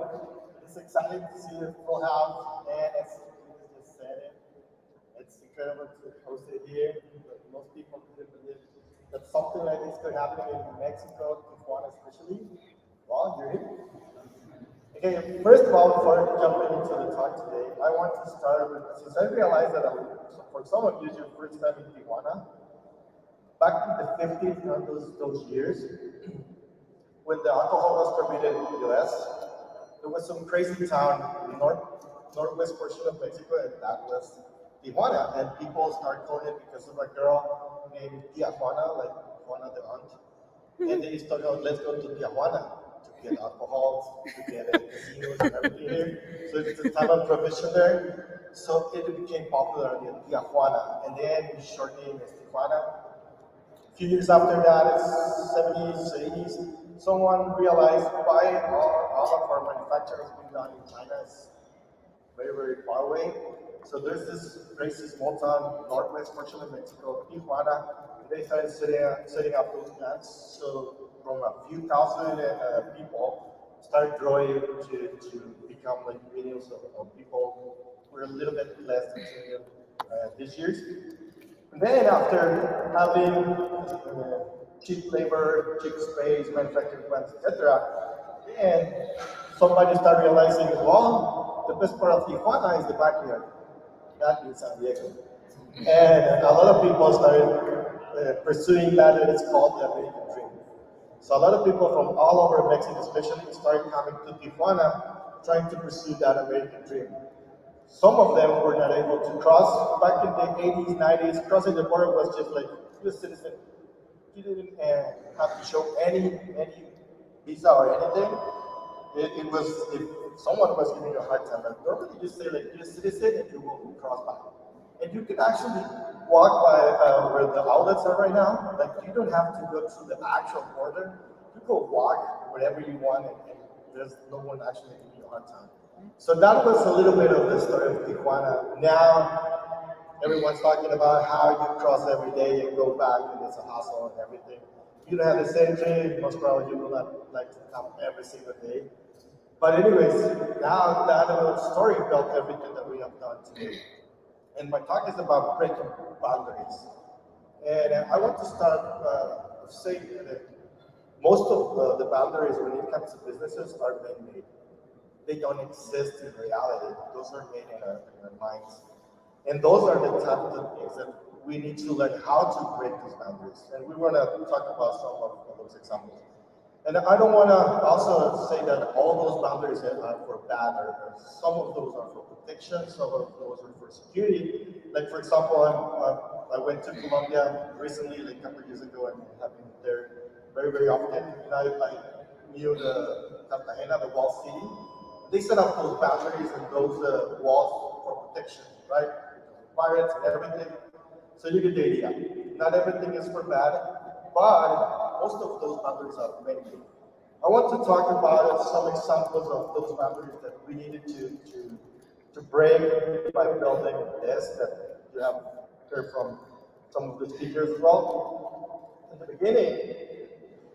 S8: It's exciting to see a full house, and as Rodríguez just said it, it's incredible to host it here. But most people didn't believe that something like this could happen in Mexico, Tijuana especially. Well, you're here. Okay, first of all, before jumping into the talk today, I want to start with, since I realized that for some of you, it's your first time in Tijuana, back in the 50s, those years, when the alcohol was permitted in the US, there was some crazy town in the northwest portion of Mexico, and that was Tijuana. And people started calling it because of a girl named Tijuana, like Juana the aunt. And they used to go, let's go to Tijuana to get alcohol, to get casinos and everything here. So it's a time of prohibition there. So it became popular in Tijuana. And then the short name is Tijuana. A few years after that, it's 70s, 80s, someone realized why all of our manufacturing is being done in China is very, very far away. So there's this crazy small town, northwest portion of Mexico, Tijuana, and they started setting up those plants. So from a few thousand people, started growing to become like millions of people. We're a little bit less than 2 million this year. And then after having cheap labor, cheap space, manufacturing plants, etc., and somebody started realizing, well, the best part of Tijuana is the backyard, not in San Diego. And a lot of people started pursuing that, and it's called the American dream. So a lot of people from all over Mexico, especially, started coming to Tijuana, trying to pursue that American dream. Some of them were not able to cross. Back in the 80s, 90s, crossing the border was just like, you're a citizen. You didn't have to show any visa or anything. It was, if someone was giving you a hard time, but normally you just say like, you're a citizen and you will cross by. And you can actually walk by where the outlets are right now. Like, you don't have to go through the actual border. You go walk wherever you want, and there's no one actually giving you a hard time. So that was a little bit of the story of Tijuana. Now, everyone's talking about how you cross every day and go back, and it's a hassle and everything. You don't have the same dream, most probably you will not like to come every single day. But anyways, now that little story built everything that we have done today. And my talk is about breaking boundaries. And I want to start saying that most of the boundaries when it comes to businesses are man-made. They don't exist in reality. Those are made in our minds. And those are the types of things that we need to learn how to break these boundaries. And we want to talk about some of those examples. And I don't want to also say that all those boundaries are for bad, or some of those are for protection, some of those are for security. Like, for example, I went to Colombia recently, like a couple of years ago, and have been there very, very often. And I knew the Cartagena, the wall city. They set up those boundaries and those walls for protection, right? Pirates and everything. So you get the idea. Not everything is for bad, but most of those boundaries are made. I want to talk about some examples of those boundaries that we needed to break by building this that you have heard from some of the speakers as well. In the beginning,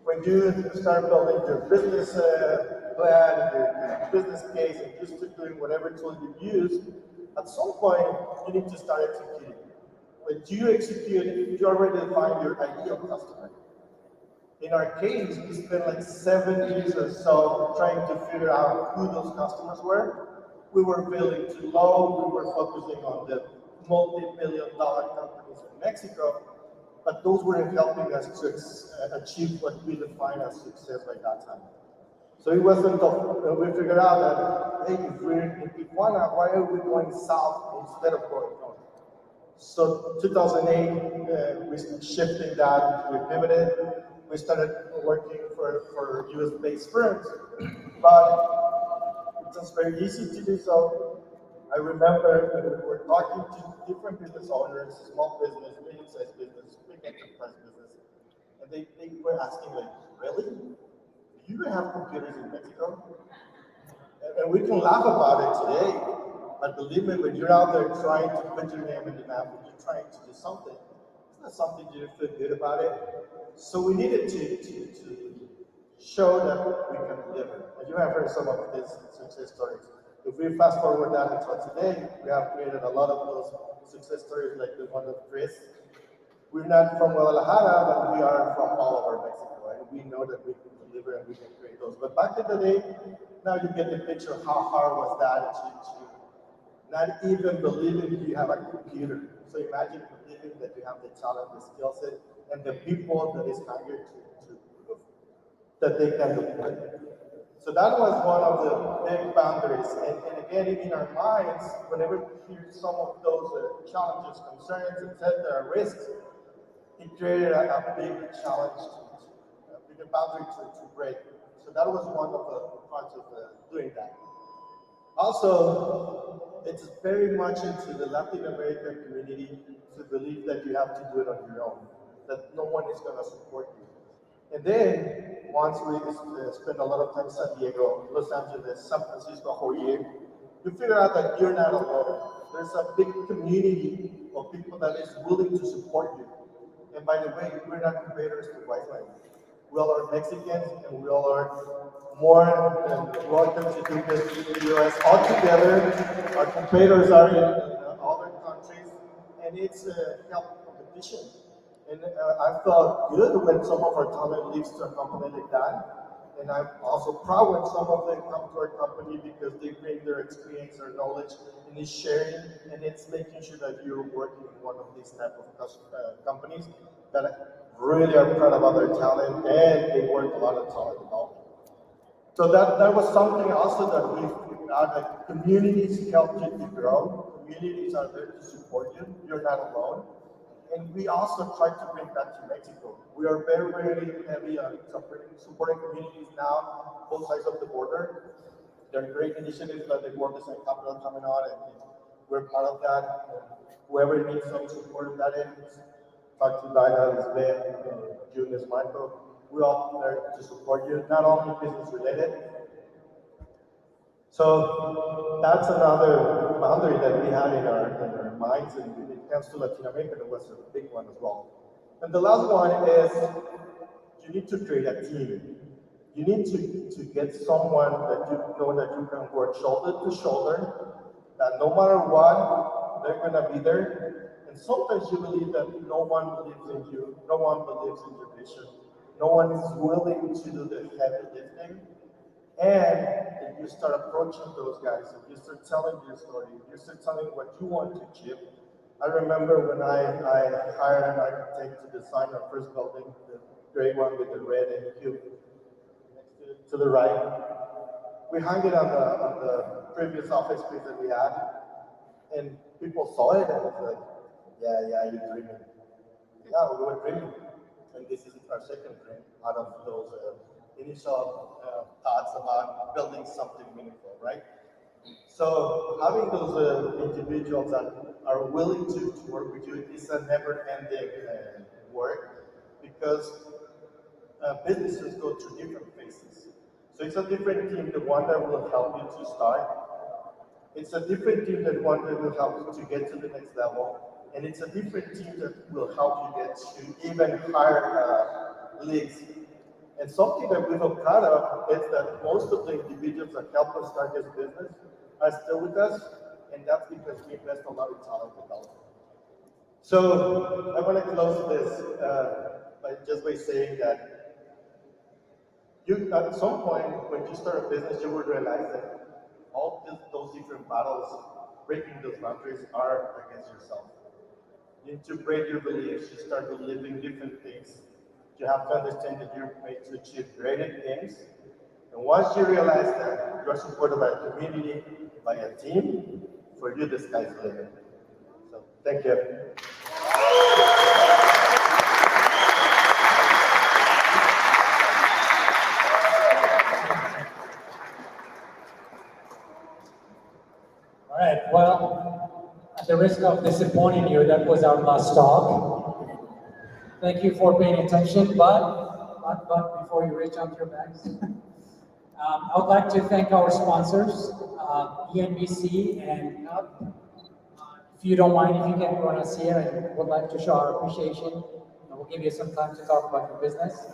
S8: when you start building your business plan, your business case, and just doing whatever tool you use, at some point you need to start executing. When you execute, you already define your ideal customer. In our case, we spent like 7 years or so trying to figure out who those customers were. We were building too low, we were focusing on the multi-billion-dollar companies in Mexico, but those weren't helping us to achieve what we define as success by that time. So it wasn't until we figured out that, hey, if we're in Tijuana, why are we going south instead of going north? So 2008, we shifted that, we pivoted. We started working for US-based firms, but it was very easy to do so. I remember when we were talking to different business owners, small business, medium-sized business, big enterprise business, and they were asking like, really? Do you have computers in Mexico? And we can laugh about it today, but believe me, when you're out there trying to put your name in the map, when you're trying to do something, it's not something you feel good about it. So we needed to show that we can deliver. And you have heard some of these success stories. If we fast forward that until today, we have created a lot of those success stories like the one of Chris. We're not from Guadalajara, but we are from all over Mexico, and we know that we can deliver. deliver and we can create those. But back in the day, now you get the picture of how hard was that to not even believing you have a computer. So imagine believing that you have the talent, the skill set, and the people that is hungry to prove that they can do it. So that was one of the big boundaries. And again, in our minds, whenever we hear some of those challenges, concerns, etc., risks, it created a big challenge, a bigger boundary to break. So that was one of the parts of doing that. Also, it's very much into the Latin American community to believe that you have to do it on your own, that no one is going to support you. And then, once we spend a lot of time in San Diego, Los Angeles, San Francisco, a whole year, you figure out that you're not alone. There's a big community of people that is willing to support you. And by the way, we're not competitors to white men. We all are Mexicans, and we all are more than welcome to do this in the US all together. Our competitors are in other countries, and it's a healthy competition. And I felt good when some of our talent leaves to a company like that. And I'm also proud when some of them come to our company because they bring their experience, their knowledge, and it's sharing, and it's making sure that you're working in one of these type of companies that really are proud about their talent, and they work a lot of talent development. So that was something also that we figured out, that communities help you to grow. Communities are there to support you. You're not alone. And we also try to bring that to Mexico. We are very, very heavy on supporting communities now, both sides of the border. There are great initiatives like the Borderless Capital coming on, and we're part of that. And whoever needs some support in that end, talk to Dinah, Lisbeth, Junius, Marco. We're all there to support you, not only business related. So that's another boundary that we had in our minds, and when it comes to Latin America, it was a big one as well. And the last one is you need to create a team. You need to get someone that you know that you can work shoulder to shoulder, that no matter what, they're gonna be there. And sometimes you believe that no one believes in you, no one believes in your vision, no one is willing to do the heavy lifting. And if you start approaching those guys, if you start telling your story, if you start telling what you want to achieve. I remember when I hired an architect to design our first building, the gray one with the red and cube next to the right. We hung it on the previous office space that we had, and people saw it and was like, yeah, you're dreaming. Yeah, we were dreaming. And this is our second dream out of those initial thoughts about building something meaningful, right? So having those individuals that are willing to work with you is a never-ending work, because businesses go through different phases. So it's a different team, the one that will help you to start. It's a different team, the one that will help you to get to the next level. And it's a different team that will help you get to even higher leagues. And something that we feel proud of is that most of the individuals that help us start this business are still with us, and that's because we invest a lot in talent development. So I want to close this by saying that at some point when you start a business, you will realize that all those different battles, breaking those boundaries, are against yourself. You need to break your beliefs. You start believing different things. You have to understand that you're made to achieve greater things. And once you realize that, you're supported by a community, by a team, for you, the sky's the limit. So, thank you.
S1: All right, well, at the risk of disappointing you, that was our last talk. Thank you for paying attention, but before you reach out your bags, I would like to thank our sponsors, ENBC and UP. If you don't mind, if you can join us here and would like to show our appreciation, we'll give you some time to talk about your business.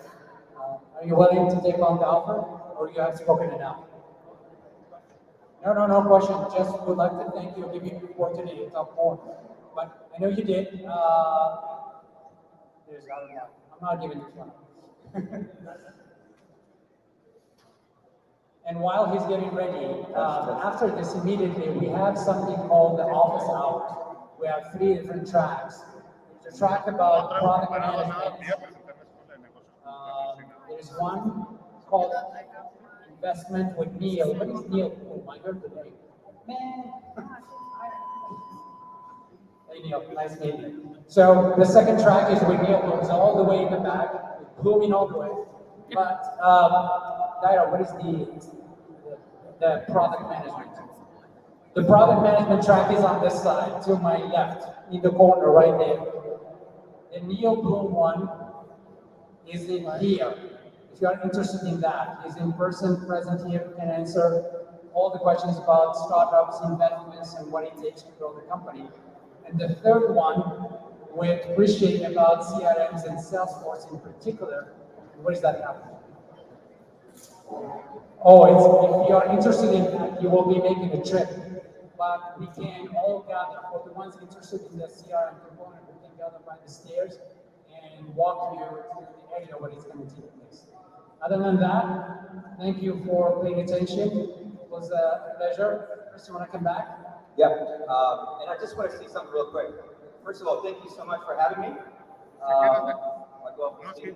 S1: Are you willing to take on the offer, or you have spoken enough? No question. Just would like to thank you, give you the opportunity to talk more. But I know you did. I'm not giving this one. And while he's getting ready, after this immediately, we have something called the office hours. We have 3 different tracks. There's a track about product management. There's one called investment with Neil. What is Neil? Oh my God, today. Man. Hey Neil, nice meeting you. So the second track is with Neil Blooms all the way in the back, blooming all the way. But Dairo, what is the product management? The product management track is on this side, to my left, in the corner right there. The Neil Bloom one is in here. If you are interested in that, he's in person, present here, can answer all the questions about startups, investments, and what it takes to grow the company. And the third one, with Christian about CRMs and Salesforce in particular, where is that happening? Oh, if you are interested in that, you will be making a trip. But we can all gather, for the ones interested in the CRM component, we can gather by the stairs and walk you to the area where it's going to take place. Other than that, thank you for paying attention. It was a pleasure. Chris, you want to come back?
S7: Yeah, and I just want to say something real quick. First of all, thank you so much for having me. I'll go up and speak.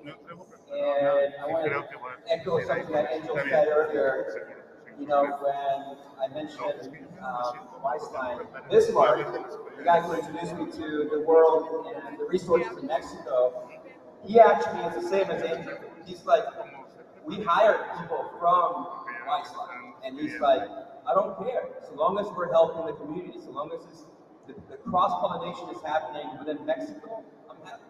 S7: And I want to echo something that Angel said earlier. You know, when I mentioned Weisslein, Bismarck, the guy who introduced me to the world and the resources in Mexico, he actually is the same as Angel. He's like, we hired people from Weisslein, and he's like, I don't care, so long as we're helping the community, so long as the cross-pollination is happening within Mexico, I'm happy.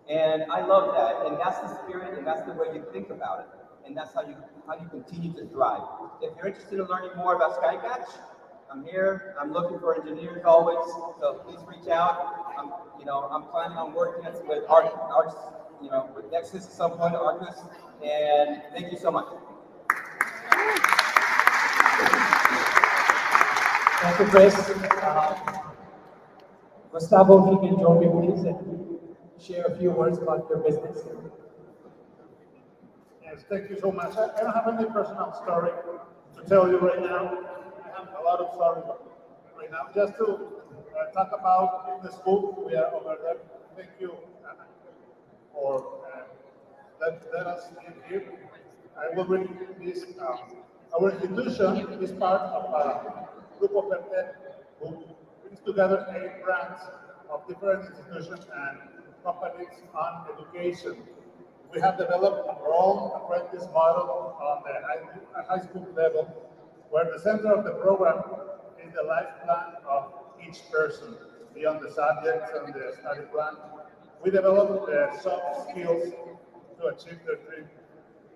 S7: And I love that, and that's the spirit, and that's the way you think about it, and that's how you continue to thrive. If you're interested in learning more about Skycatch, I'm here. I'm looking for engineers always, so please reach out. I'm planning on working with with Nexus at some point, Arkus, and thank you so much.
S1: Thank you, Chris. Gustavo, if you can join me, please, and share a few words about your business.
S9: Yes, thank you so much. I don't have any personal story to tell you right now. I have a lot of stories right now. Just to talk about the school, we are over there. Thank you for let us in here. I will bring this. Our institution is part of a group of people who brings together 8 brands of different institutions and companies on education. We have developed our own apprentice model on the high school level, where the center of the program is the life plan of each person, beyond the subjects and the study plan. We develop the soft skills to achieve their dream.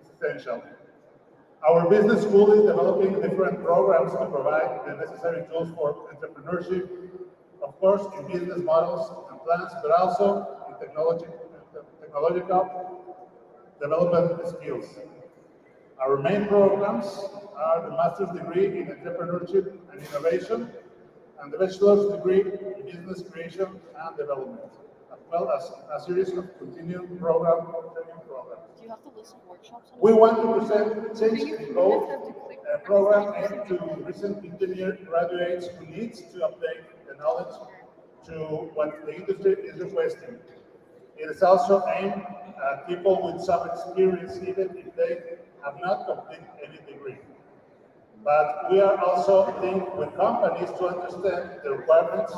S9: It's essential. Our business school is developing different programs to provide the necessary tools for entrepreneurship, of course, in business models and plans, but also in technological development skills. Our main programs are the master's degree in entrepreneurship and innovation, and the bachelor's degree in business creation and development, as well as a series of continuing training programs.
S4: Do you have to list workshops?
S9: We want to present Change in Code, a program aimed to recent engineer graduates who needs to update the knowledge to what the industry is requesting. It is also aimed at people with some experience, even if they have not completed any degree. But we are also linked with companies to understand the requirements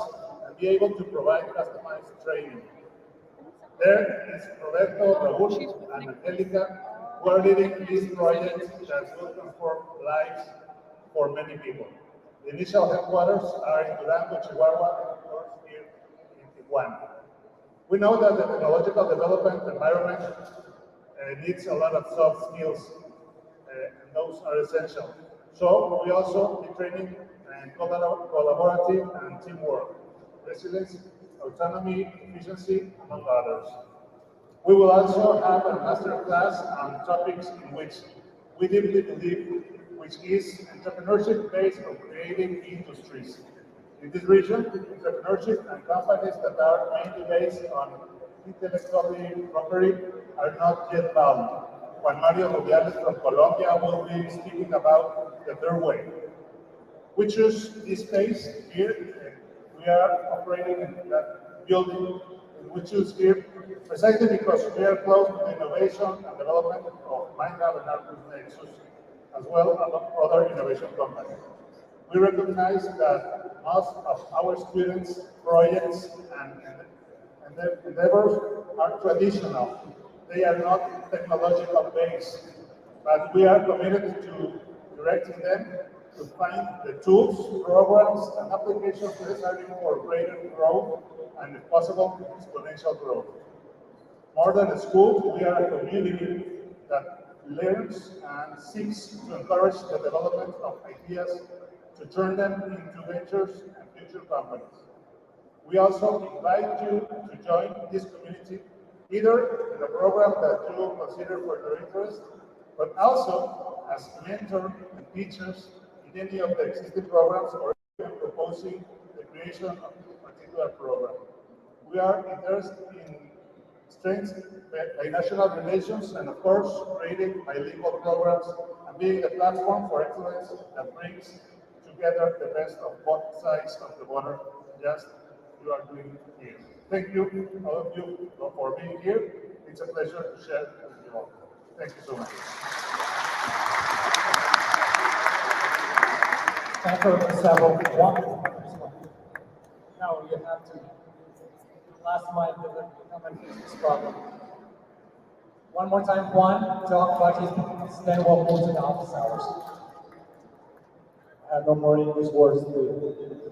S9: and be able to provide customized training. There is Roberto, Raúl, and Angelica, who are leading these projects that will transform lives for many people. The initial headquarters are in Durango, Chihuahua, and of course here in Tijuana. We know that the technological development environment needs a lot of soft skills, and those are essential. So we also be training and collaborative and teamwork, resilience, autonomy, efficiency, among others. We will also have a master class on topics in which we deeply believe, which is entrepreneurship based on creating industries. In this region, entrepreneurship and companies that are mainly based on intellectual property are not yet valued. Juan Rodríguez from Colombia will be speaking about the third way. We choose this space here. We are operating in that building. We choose here precisely because we are close to the innovation and development of MindLab and Arkusnexus, as well as other innovation companies. We recognize that most of our students' projects and their endeavors are traditional. They are not technological based, but we are committed to directing them to find the tools, programs, and applications necessary for greater growth and, if possible, exponential growth. More than a school, we are a community that learns and seeks to encourage the development of ideas to turn them into ventures and future companies. We also invite you to join this community either in a program that you consider for your interest, but also as mentor and teachers in any of the existing programs or even proposing the creation of a particular program. We are interested in strengthening binational relations and, of course, creating bilingual programs and being the platform for excellence that brings together the best of both sides of the border, just you are doing here. Thank you, all of you, for being here. It's a pleasure to share with you all. Thank you so much.
S1: Time for several. One. Now you have to. Last mile delivery. Come and fix this problem. One more time, Juan. Talk about his business. Then we'll move to the office hours. I have no more English words to do.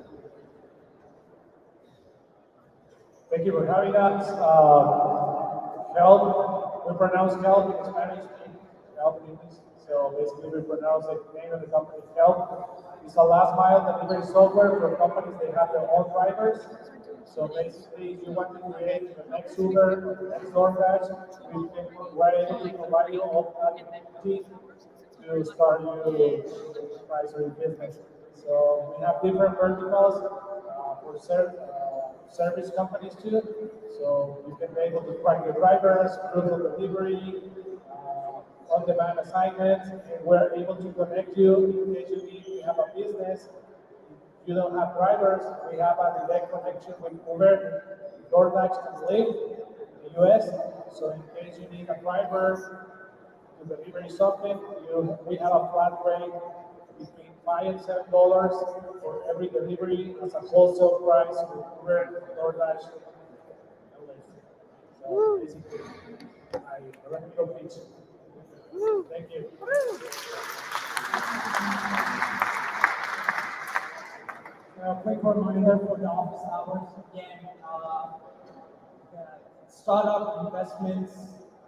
S1: Thank you for having us. Jelp, we pronounce Jelp in Spanish, Jelp in English. So basically, we pronounce the name of the company Jelp. It's a last mile delivery software for companies that have their own drivers. So basically, if you want to create the next Uber, the next DoorDash, we're able to provide you all the to start your enterprise or your business. So we have different verticals for service companies too. So you can be able to find your drivers, proof of delivery, on-demand assignments, and we're able to connect you in case you have a business. If you don't have drivers, we have a direct connection with Uber, DoorDash, and Lyft in the US. So in case you need a driver to deliver something, we have a flat rate between $5 and $7 for every delivery as a wholesale price with Uber, DoorDash, and Lyft. So basically, I let me go pitch. Thank you. A quick reminder for the office hours. Again, the startup investments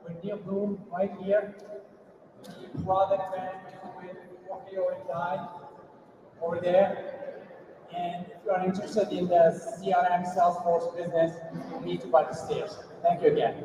S1: with New Bloom right here. The product management with Rocky and I over there. And if you are interested in the CRM Salesforce business, you need to buy the stairs. Thank you again.